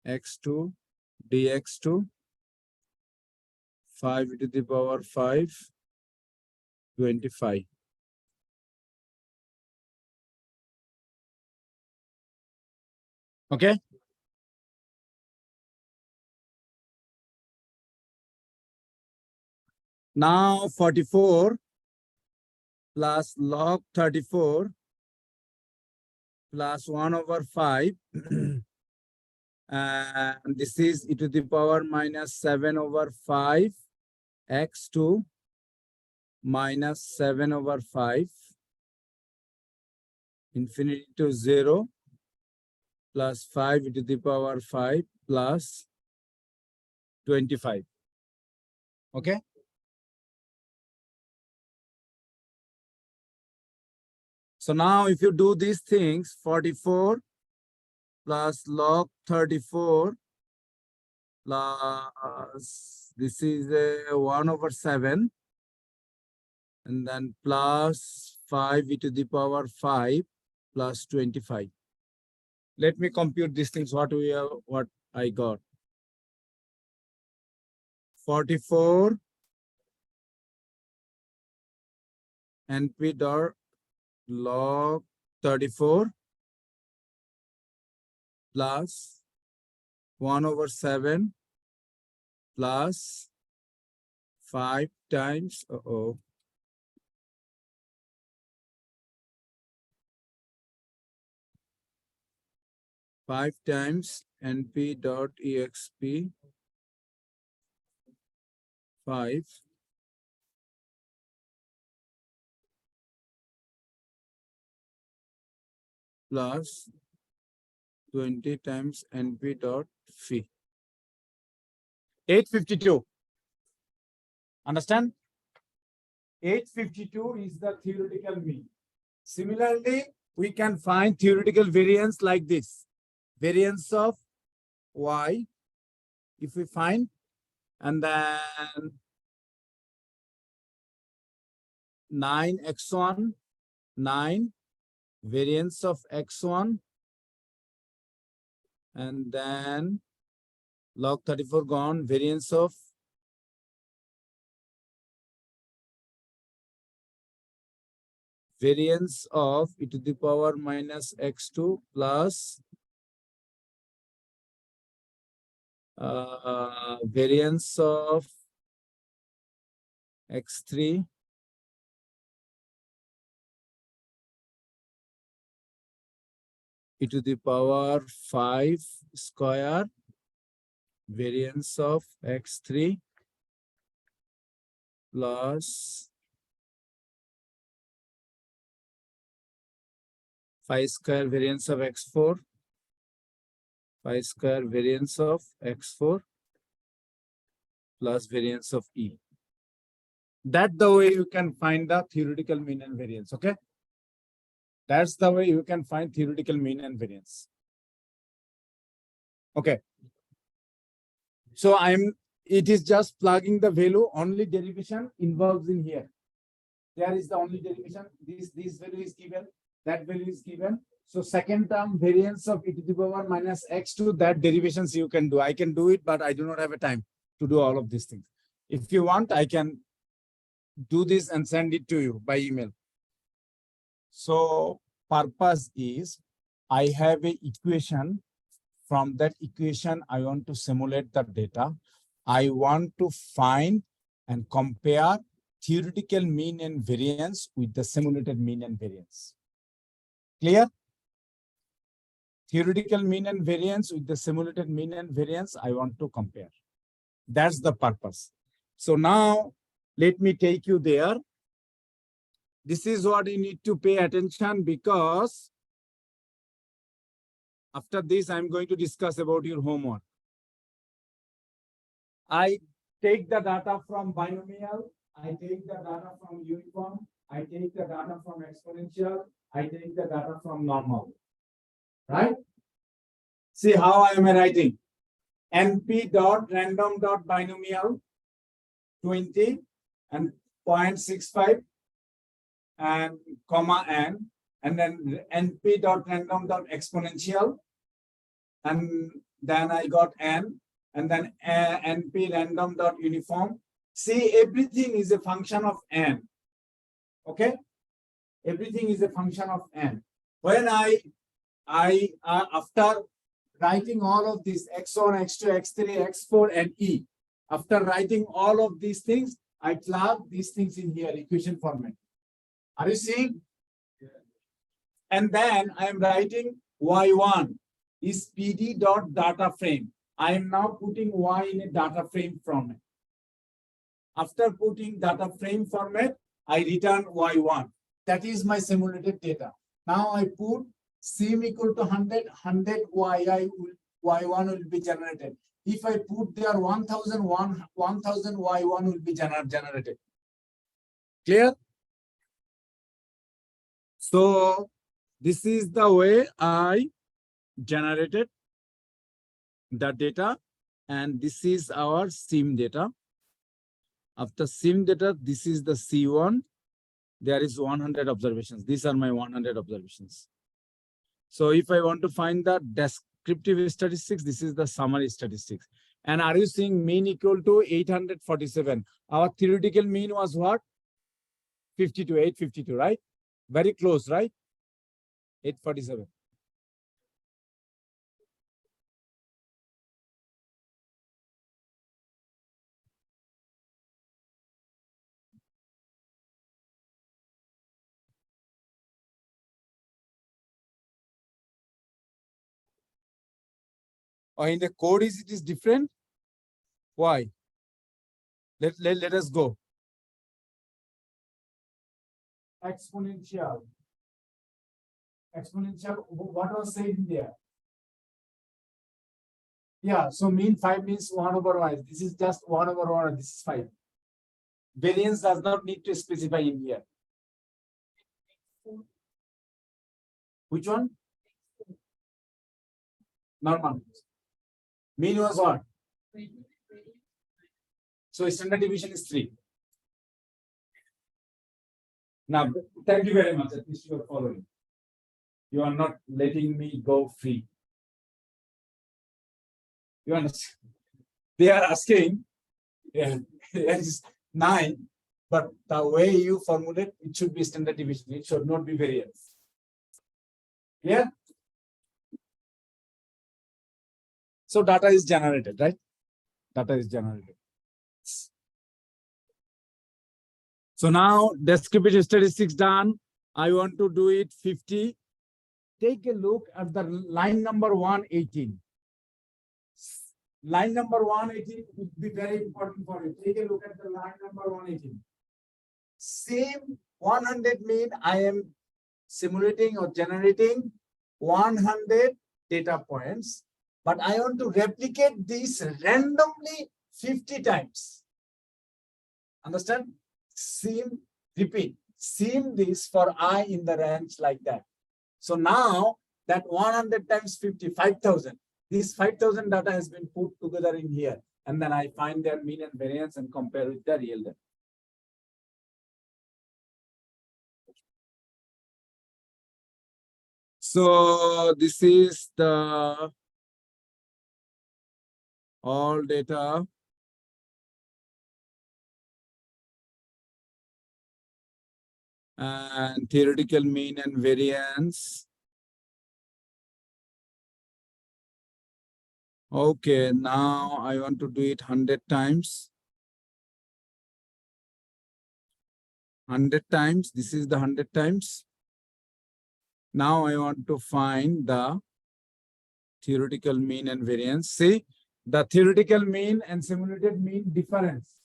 x2 dx2, 5 to the power 5, 25. Okay. Now 44 plus log 34 plus 1 over 5. And this is e to the power minus 7 over 5 x2 minus 7 over 5 infinity to 0 plus 5 e to the power 5 plus 25. Okay. So now if you do these things, 44 plus log 34 plus this is a 1 over 7 and then plus 5 e to the power 5 plus 25. Let me compute these things, what I got. 44 NP dot log 34 plus 1 over 7 plus 5 times 5 times np dot exp 5 plus 20 times np dot phi. 852. Understand? 852 is the theoretical mean. Similarly, we can find theoretical variance like this. Variance of y, if we find, and then 9x1, 9, variance of x1, and then log 34 gone, variance of e to the power minus x2 plus variance of x3 e to the power 5 square, variance of x3 plus 5 square variance of x4, 5 square variance of x4 plus variance of e. That's the way you can find the theoretical mean and variance, okay? That's the way you can find theoretical mean and variance. Okay. So it is just plugging the value, only derivation involves in here. There is the only derivation. This value is given, that value is given. So second term variance of e to the power minus x2, that derivations you can do. I can do it, but I do not have a time to do all of these things. If you want, I can do this and send it to you by email. So purpose is, I have a equation. From that equation, I want to simulate the data. I want to find and compare theoretical mean and variance with the simulated mean and variance. Clear? Theoretical mean and variance with the simulated mean and variance, I want to compare. That's the purpose. So now, let me take you there. This is what you need to pay attention, because after this, I'm going to discuss about your homework. I take the data from binomial, I take the data from uniform, I take the data from exponential, I take the data from normal. Right? See how I am writing. np dot random dot binomial 20 and 0.65 and comma n, and then np dot random dot exponential, and then I got n, and then np random dot uniform. See, everything is a function of n. Okay, everything is a function of n. When I after writing all of this x1, x2, x3, x4, and e, after writing all of these things, I plug these things in here, equation format. Are you seeing? And then I am writing y1 is pd dot data frame. I am now putting y in a data frame format. After putting data frame format, I return y1. That is my simulated data. Now I put sim equal to 100, 100 y1 will be generated. If I put there 1000 y1 will be generated. Clear? So this is the way I generated the data, and this is our sim data. After sim data, this is the C1. There is 100 observations. These are my 100 observations. So if I want to find the descriptive statistics, this is the summary statistics. And are you seeing mean equal to 847? Our theoretical mean was what? 852, right? Very close, right? 847. Or in the code it is different? Why? Let us go. Exponential. Exponential, what was said in there? Yeah, so mean 5 means 1 over y. This is just 1 over 1, this is 5. Variance does not need to specify in here. Which one? Normal. Mean was what? So standard deviation is 3. Now, thank you very much. At least you are following. You are not letting me go free. You understand? They are asking, yeah, it's 9, but the way you formulate, it should be standard deviation. It should not be variance. Yeah? So data is generated, right? Data is generated. So now descriptive statistics done. I want to do it 50. Take a look at the line number 118. Line number 118 would be very important for you. Take a look at the line number 118. Same 100 mean I am simulating or generating 100 data points, but I want to replicate this randomly 50 times. Understand? Same, repeat, same this for I in the range like that. So now that 100 times 50, 5,000. This 5,000 data has been put together in here. And then I find their mean and variance and compare with the real data. So this is the all data. And theoretical mean and variance. Okay, now I want to do it 100 times. 100 times, this is the 100 times. Now I want to find the theoretical mean and variance. See, the theoretical mean and simulated mean difference.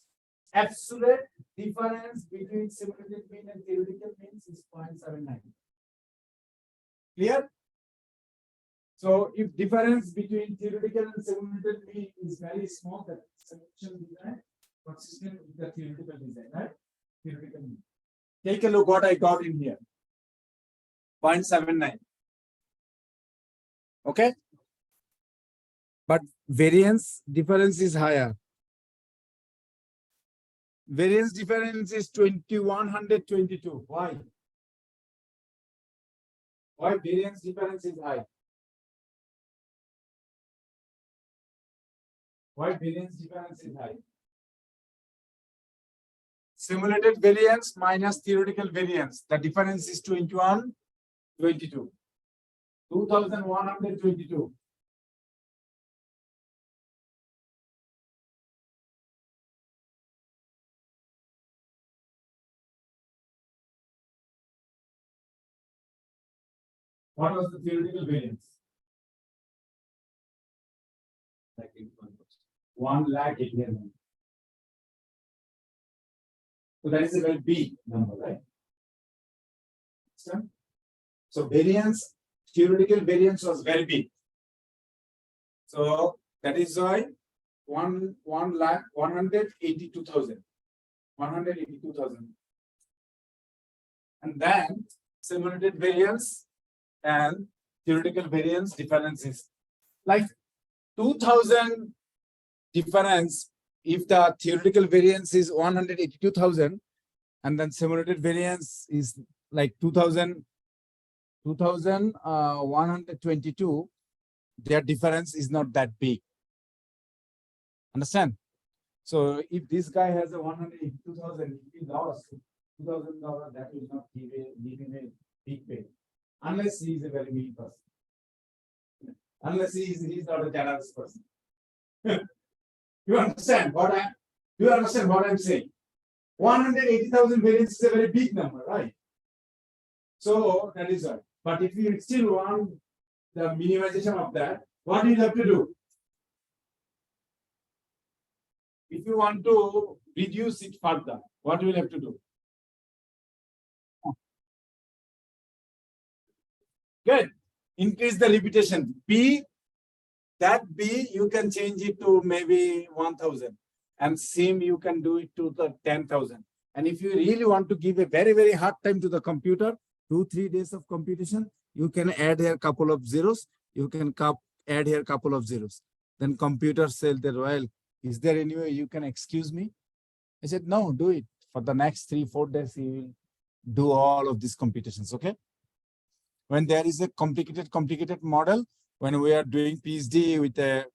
Absolute difference between simulated mean and theoretical means is 0.79. Clear? So if difference between theoretical and simulated mean is very small, that simulation design consistent with the theoretical design, right? Theoretical mean. Take a look what I got in here. 0.79. Okay? But variance difference is higher. Variance difference is 2122. Why? Why variance difference is high? Why variance difference is high? Simulated variance minus theoretical variance. The difference is 2122. 2122. What was the theoretical variance? 1,81,000. So that is a very big number, right? So variance, theoretical variance was very big. So that is why 1,82,000. 182,000. And then simulated variance and theoretical variance differences. Like 2,000 difference if the theoretical variance is 182,000 and then simulated variance is like 2,122, their difference is not that big. Understand? So if this guy has a 182,000, if he lost $2,000, that will not give him a big pay. Unless he is a very mean person. Unless he is not a generous person. You understand what I'm saying? 180,000 variance is a very big number, right? So that is right. But if you still want the minimization of that, what do you have to do? If you want to reduce it further, what you will have to do? Good. Increase the repetition. B, that B, you can change it to maybe 1000. And sim, you can do it to the 10,000. And if you really want to give a very, very hard time to the computer, 2-3 days of computation, you can add here a couple of zeros. You can add here a couple of zeros. Then computer said that, well, is there any way you can excuse me? I said, no, do it. For the next 3-4 days, you will do all of these computations, okay? When there is a complicated model, when we are doing PhD with a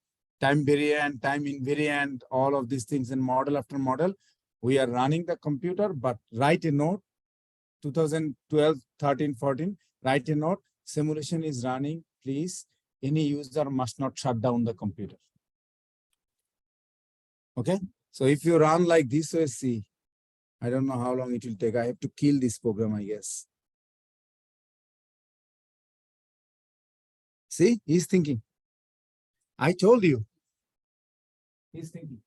time variant, time invariant, all of these things in model after model, we are running the computer, but write a note, 2012, 13, 14, write a note, simulation is running, please, any user must not shut down the computer. Okay, so if you run like this way, see, I don't know how long it will take. I have to kill this program, I guess. See, he's thinking. I told you. He's thinking.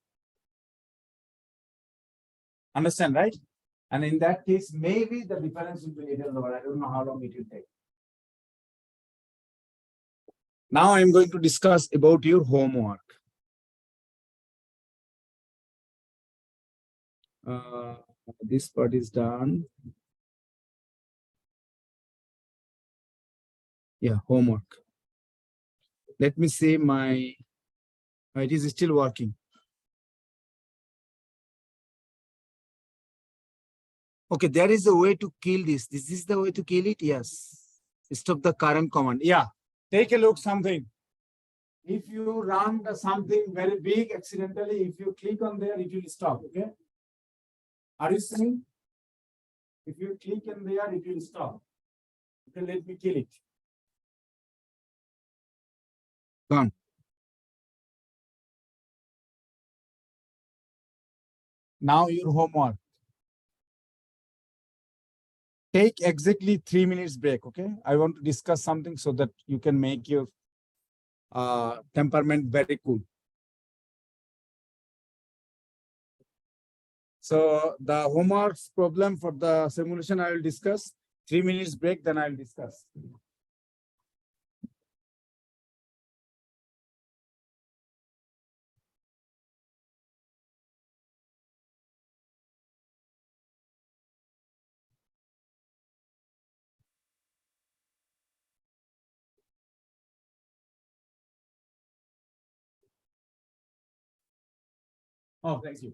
Understand, right? And in that case, maybe the difference will be little lower. I don't know how long it will take. Now I'm going to discuss about your homework. This part is done. Yeah, homework. Let me see my, it is still working. Okay, there is a way to kill this. This is the way to kill it. Yes. Stop the current command. Yeah. Take a look something. If you run something very big accidentally, if you click on there, it will stop. Okay. Are you seeing? If you click in there, it will stop. Okay, let me kill it. Gone. Now your homework. Take exactly 3 minutes break, okay? I want to discuss something so that you can make your temperament very cool. So the homework problem for the simulation I will discuss. 3 minutes break, then I will discuss. Oh, thank you.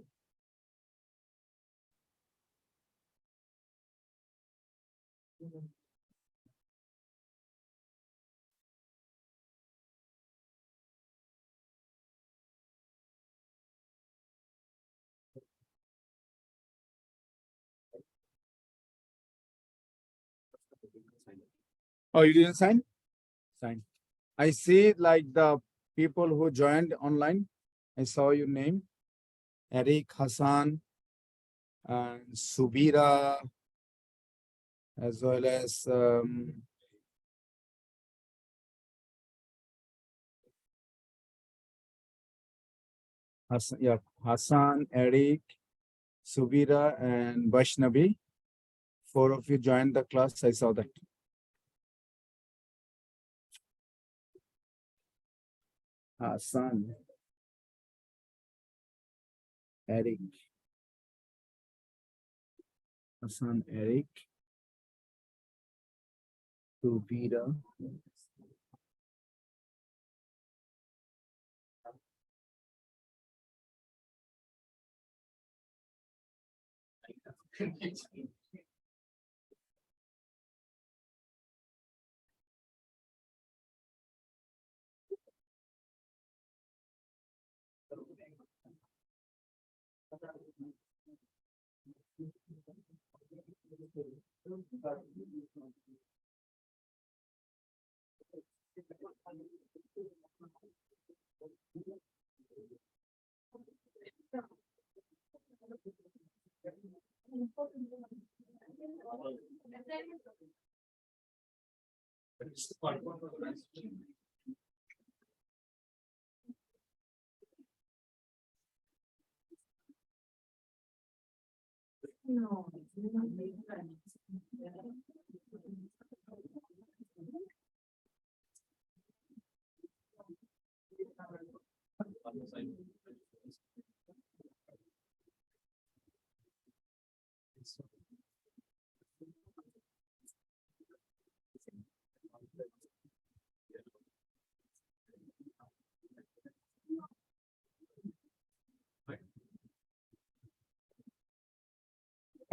Oh, you didn't sign? Sign. I see like the people who joined online. I saw your name. Eric, Hassan, and Subira, as well as Hassan, yeah, Hassan, Eric, Subira, and Vaishnavi. 4 of you joined the class. I saw that. Hassan, Eric, Hassan, Eric, Subira.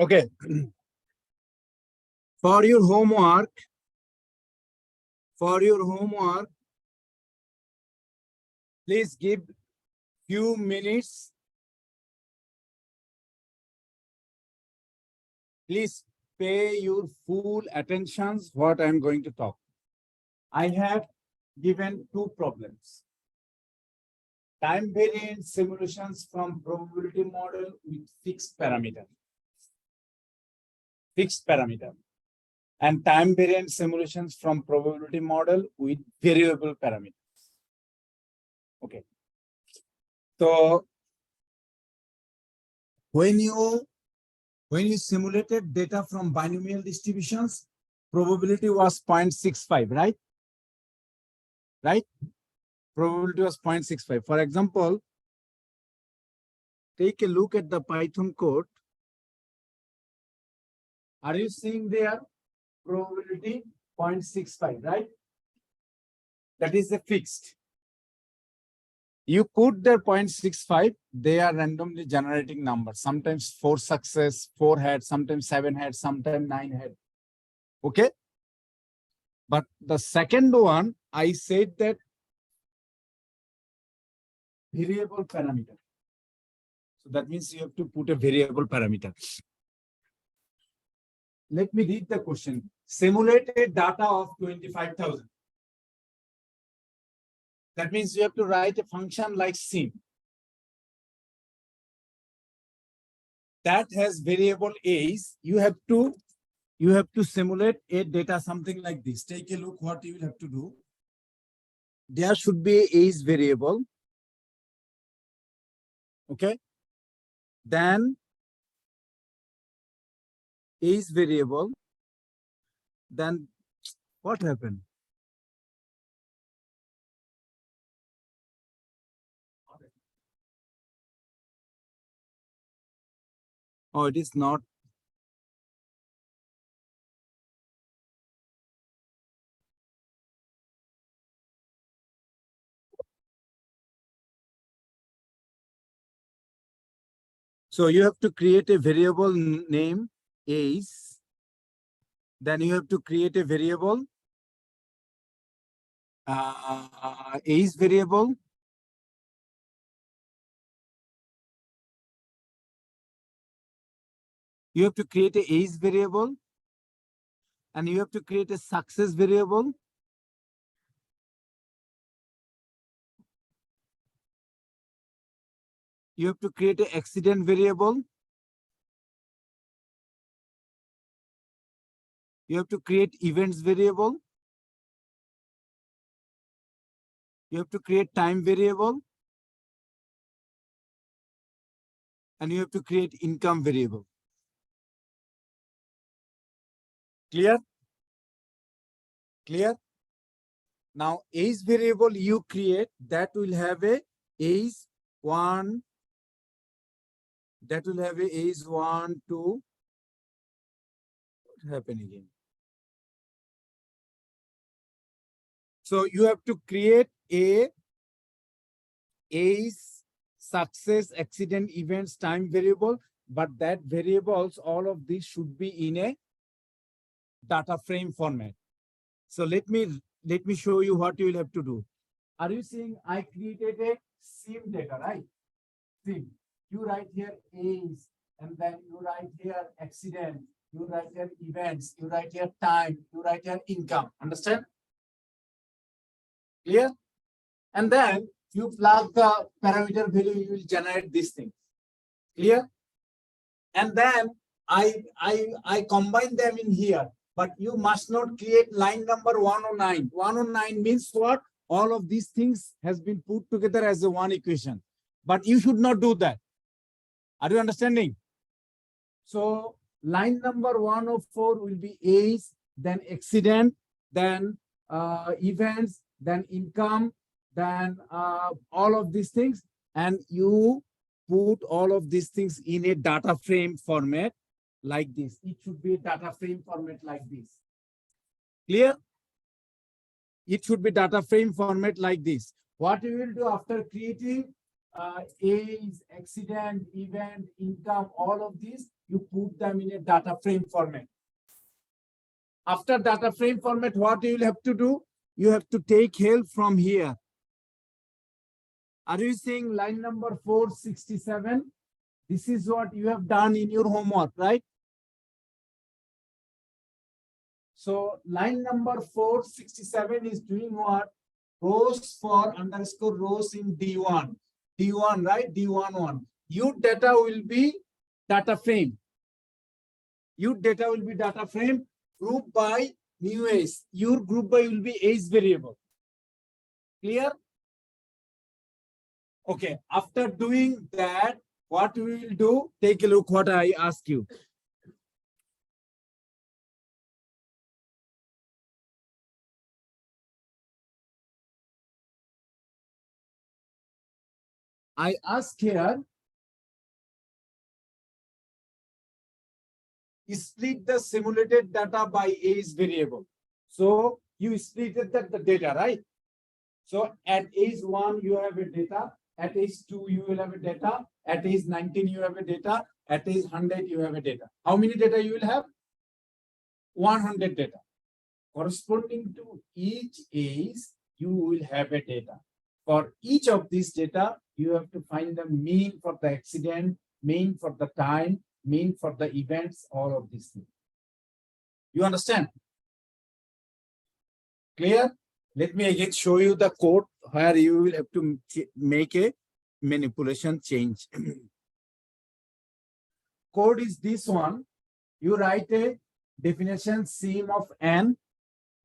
Okay. For your homework, please give few minutes. Please pay your full attention what I am going to talk. I have given two problems. Time variant simulations from probability model with fixed parameter. And time variant simulations from probability model with variable parameters. Okay. So when you simulated data from binomial distributions, probability was 0.65, right? Right? Probability was 0.65. For example, take a look at the Python code. Are you seeing there? Probability 0.65, right? That is the fixed. You put the 0.65, they are randomly generating numbers. Sometimes 4 success, 4 head, sometimes 7 head, sometimes 9 head. Okay? But the second one, I said that variable parameter. So that means you have to put a variable parameter. Let me read the question. Simulated data of 25,000. That means you have to write a function like sim. That has variable a's. You have to simulate a data something like this. Take a look what you will have to do. There should be a's variable. Okay. Then a's variable. Then what happened? Oh, it is not. So you have to create a variable name a's. Then you have to create a variable a's variable. You have to create a a's variable. And you have to create a success variable. You have to create an accident variable. You have to create events variable. You have to create time variable. And you have to create income variable. Clear? Clear? Now, age variable you create, that will have a age 1. That will have a age 1, 2. What happened again? So you have to create a age, success, accident, events, time variable, but that variables, all of these should be in a data frame format. So let me show you what you will have to do. Are you seeing I created a sim data, right? Sim. You write here age, and then you write here accident, you write here events, you write here time, you write here income. Understand? Clear? And then you plug the parameter value, you will generate this thing. Clear? And then I combine them in here, but you must not create line number 109. 109 means what? All of these things has been put together as a one equation, but you should not do that. Are you understanding? So line number 104 will be age, then accident, then events, then income, then all of these things, and you put all of these things in a data frame format like this. It should be a data frame format like this. Clear? It should be data frame format like this. What you will do after creating age, accident, event, income, all of these, you put them in a data frame format. After data frame format, what you will have to do? You have to take help from here. Are you seeing line number 467? This is what you have done in your homework, right? So line number 467 is doing what? Rows for underscore rows in D1. D1, right? D11. Your data will be data frame. Your data will be data frame group by new age. Your group by will be age variable. Clear? Okay. After doing that, what we will do? Take a look what I ask you. I ask here, split the simulated data by age variable. So you splitted the data, right? So at age 1, you have a data. At age 2, you will have a data. At age 19, you have a data. At age 100, you have a data. How many data you will have? 100 data. Corresponding to each age, you will have a data. For each of these data, you have to find the mean for the accident, mean for the time, mean for the events, all of these things. You understand? Clear? Let me again show you the code where you will have to make a manipulation change. Code is this one. You write a definition sim of n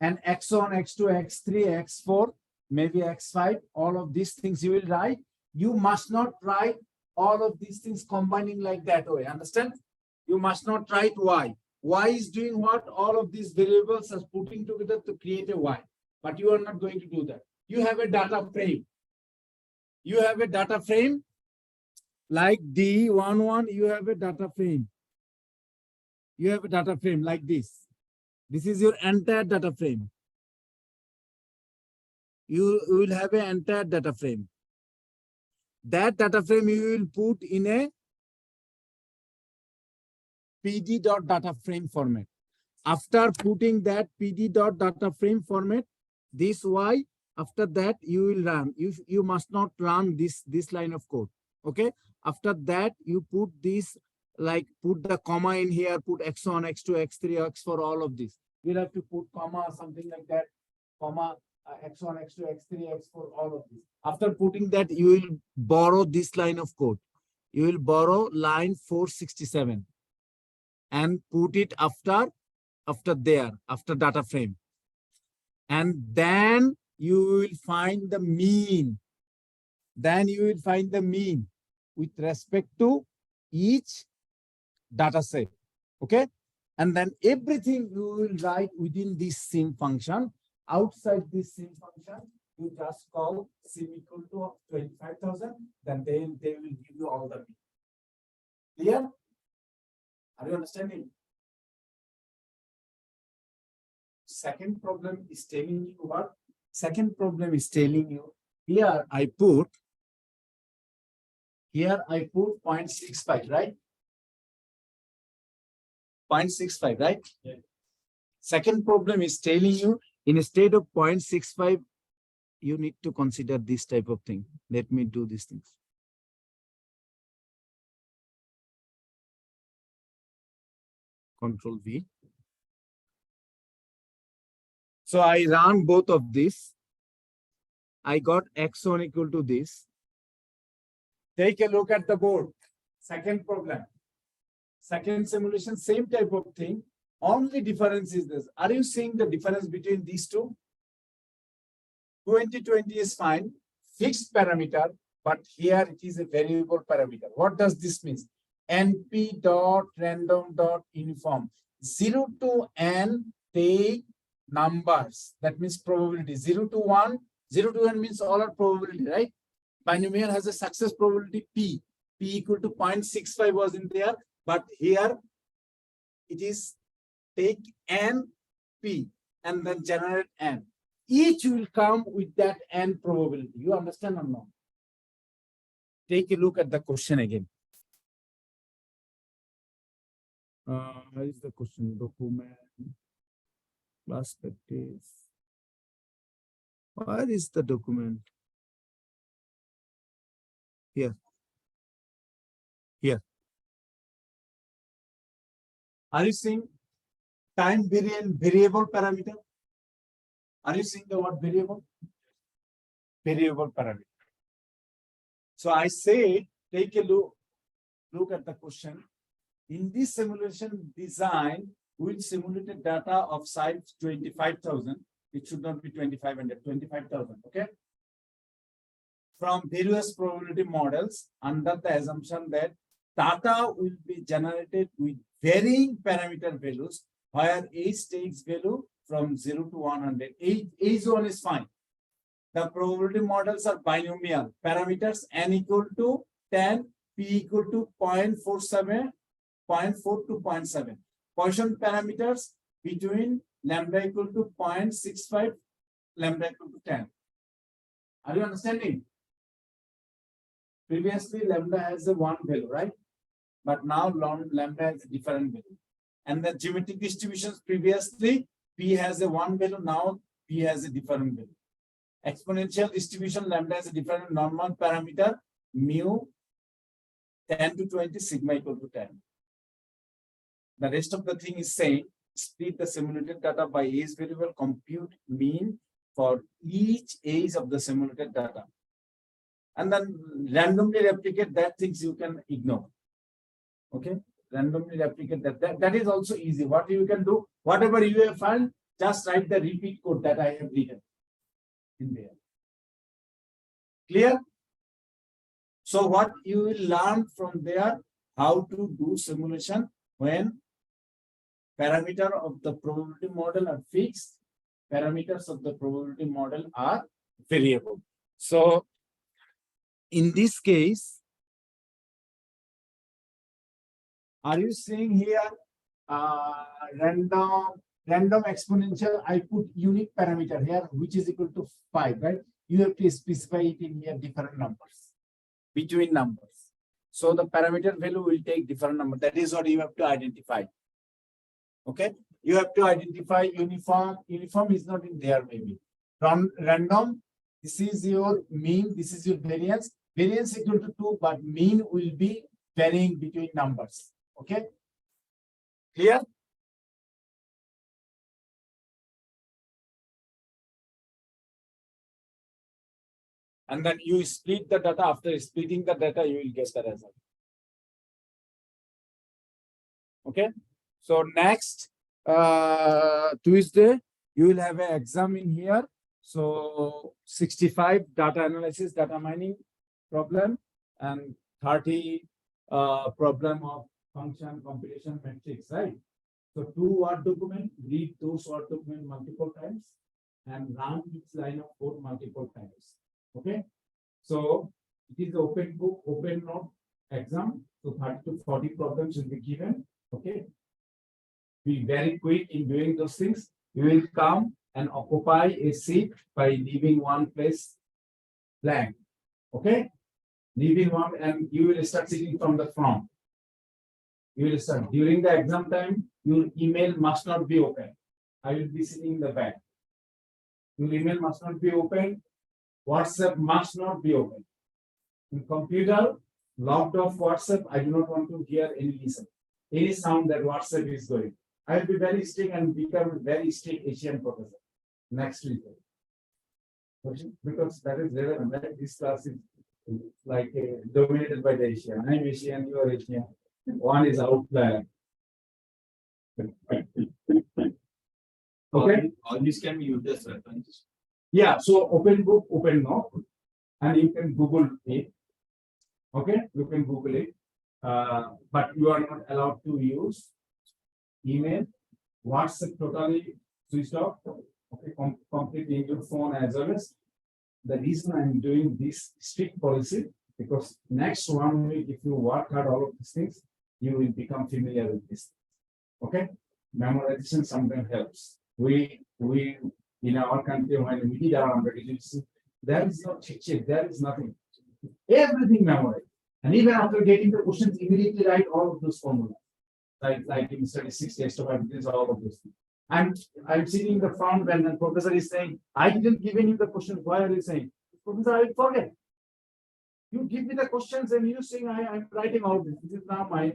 and x1, x2, x3, x4, maybe x5, all of these things you will write. You must not write all of these things combining like that way. Understand? You must not write y. Y is doing what? All of these variables are putting together to create a y. But you are not going to do that. You have a data frame. You have a data frame like D11, you have a data frame. You have a data frame like this. This is your entire data frame. You will have an entire data frame. That data frame you will put in a pd.data frame format. After putting that pd.data frame format, this y, after that you will run. You must not run this line of code. Okay. After that, you put this, like put the comma in here, put x1, x2, x3, x4, all of this. We'll have to put comma, something like that, comma, x1, x2, x3, x4, all of this. After putting that, you will borrow this line of code. You will borrow line 467 and put it after there, after data frame. And then you will find the mean. Then you will find the mean with respect to each data set. Okay. And then everything you will write within this sim function. Outside this sim function, you just call sim equal to 25,000. Then they will give you all the mean. Clear? Are you understanding? Second problem is telling you what? Second problem is telling you, here I put 0.65, right? 0.65, right? Yeah. Second problem is telling you, instead of 0.65, you need to consider this type of thing. Let me do these things. Control V. So I ran both of these. I got x1 equal to this. Take a look at the board. Second problem. Second simulation, same type of thing. Only difference is this. Are you seeing the difference between these two? 2020 is fine, fixed parameter, but here it is a variable parameter. What does this mean? np dot random dot uniform. 0 to n take numbers. That means probability. 0 to 1. 0 to n means all are probability, right? Binomial has a success probability P. P equal to 0.65 was in there, but here it is take n P and then generate n. Each will come with that n probability. You understand or not? Take a look at the question again. Where is the question? Document, class practice. Where is the document? Here. Here. Are you seeing time variable parameter? Are you seeing the word variable? Variable parameter. So I say, take a look at the question. In this simulation design, which simulated data of size 25,000, it should not be 2,500, 25,000, okay? From various probability models under the assumption that data will be generated with varying parameter values, where age takes value from 0 to 100. Age 1 is fine. The probability models are binomial. Parameters n equal to 10, p equal to 0.47, 0.4 to 0.7. Poisson parameters between lambda equal to 0.65, lambda equal to 10. Are you understanding? Previously, lambda has a 1 value, right? But now lambda has a different value. And the geometric distributions previously, p has a 1 value, now p has a different value. Exponential distribution, lambda has a different normal parameter, mu 10 to 20, sigma equal to 10. The rest of the thing is same. Split the simulated data by age variable, compute mean for each age of the simulated data. And then randomly replicate that things you can ignore. Okay? Randomly replicate that. That is also easy. What you can do, whatever you have found, just write the repeat code that I have written in there. Clear? So what you will learn from there, how to do simulation when parameter of the probability model are fixed, parameters of the probability model are variable. So in this case, are you seeing here random exponential? I put unique parameter here, which is equal to 5, right? You have to specify it in here different numbers, between numbers. So the parameter value will take different number. That is what you have to identify. Okay, you have to identify uniform. Uniform is not in there, maybe. From random, this is your mean, this is your variance. Variance equal to 2, but mean will be varying between numbers. Okay, clear? And then you split the data. After splitting the data, you will get the result. Okay. So next Tuesday, you will have an exam in here. So 65 data analysis, data mining problem, and 30 problem of function computation matrix, right? So 2 Word document, read those Word document multiple times and run each line of code multiple times. Okay. So it is the open book, open note exam. So 30 to 40 problems will be given. Okay. Be very quick in doing those things. You will come and occupy a seat by leaving one place blank. Okay. Leaving one, and you will start sitting from the front. You will start during the exam time. Your email must not be open. I will be sitting in the back. Your email must not be open. WhatsApp must not be open. In computer, logged off WhatsApp, I do not want to hear any listen, any sound that WhatsApp is going. I will be very strict and become a very strict Asian professor next week. Because that is relevant, right? This class is like dominated by the Asian. I'm Asian, you are Asian. One is outlier. Okay. All these can be used as reference. Yeah, so open book, open note, and you can Google it. Okay, you can Google it. But you are not allowed to use email, WhatsApp totally switched off, okay, completely in your phone as well as. The reason I'm doing this strict policy, because next 1 week, if you work hard all of these things, you will become familiar with this. Okay, memorization sometimes helps. We in our country when we did our undergraduate, there is no cheat sheet, there is nothing. Everything memorized, and even after getting the questions, immediately write all of those formulas. Like in statistics, test of evidence, all of those things. I'm sitting in the front when the professor is saying, I didn't give you the question. Why are you saying? Professor, I will forget. You give me the questions and you saying I'm writing all this. This is now my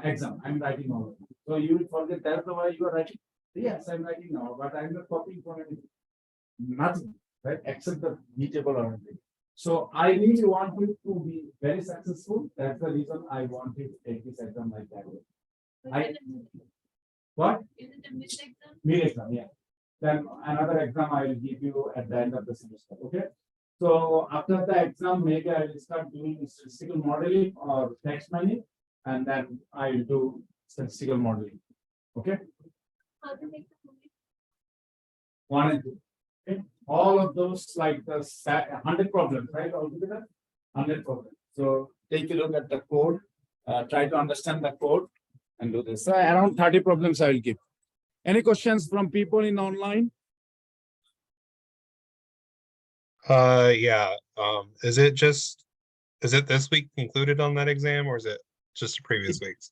exam. I'm writing all of it. So you will forget that's the way you are writing. Yes, I'm writing now, but I'm not copying from anything. Nothing, right? Except the detailable or anything. So I really want you to be very successful. That's the reason I want you to take this exam like that. What? Is it a mid-exam? Mid-exam, yeah. Then another exam I will give you at the end of the semester, okay? So after the exam, maybe I will start doing statistical modeling or text mining, and then I will do statistical modeling, okay? How to make the movie? 1 and 2. Okay, all of those like the 100 problems, right? Altogether, 100 problems. So take a look at the code, try to understand the code and do this. So around 30 problems I will give. Any questions from people in online? Yeah, is it this week included on that exam or is it just the previous weeks?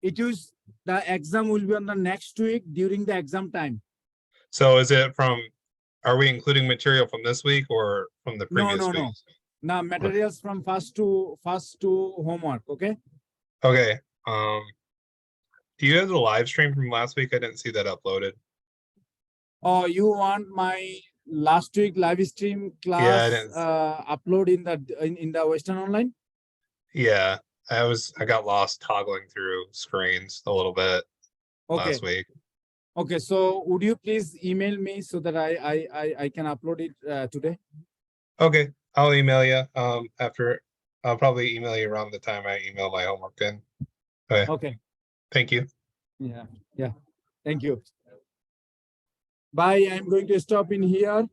It is, the exam will be on the next week during the exam time. So is it are we including material from this week or from the No, previous no, no. week? Now materials from first to homework, okay? Okay, do you have the live stream from last week? I didn't see that uploaded. Oh, you want my last week live stream class didn't- upload in the Western Online? Yeah, I got lost toggling through screens a little bit Okay, last week. okay. So would you please email me so that I can upload it today? Okay, I'll email you, I'll probably email you around the time I email my homework in. Okay. Thank you. Yeah, yeah. Thank you. Bye. I'm going to stop in here.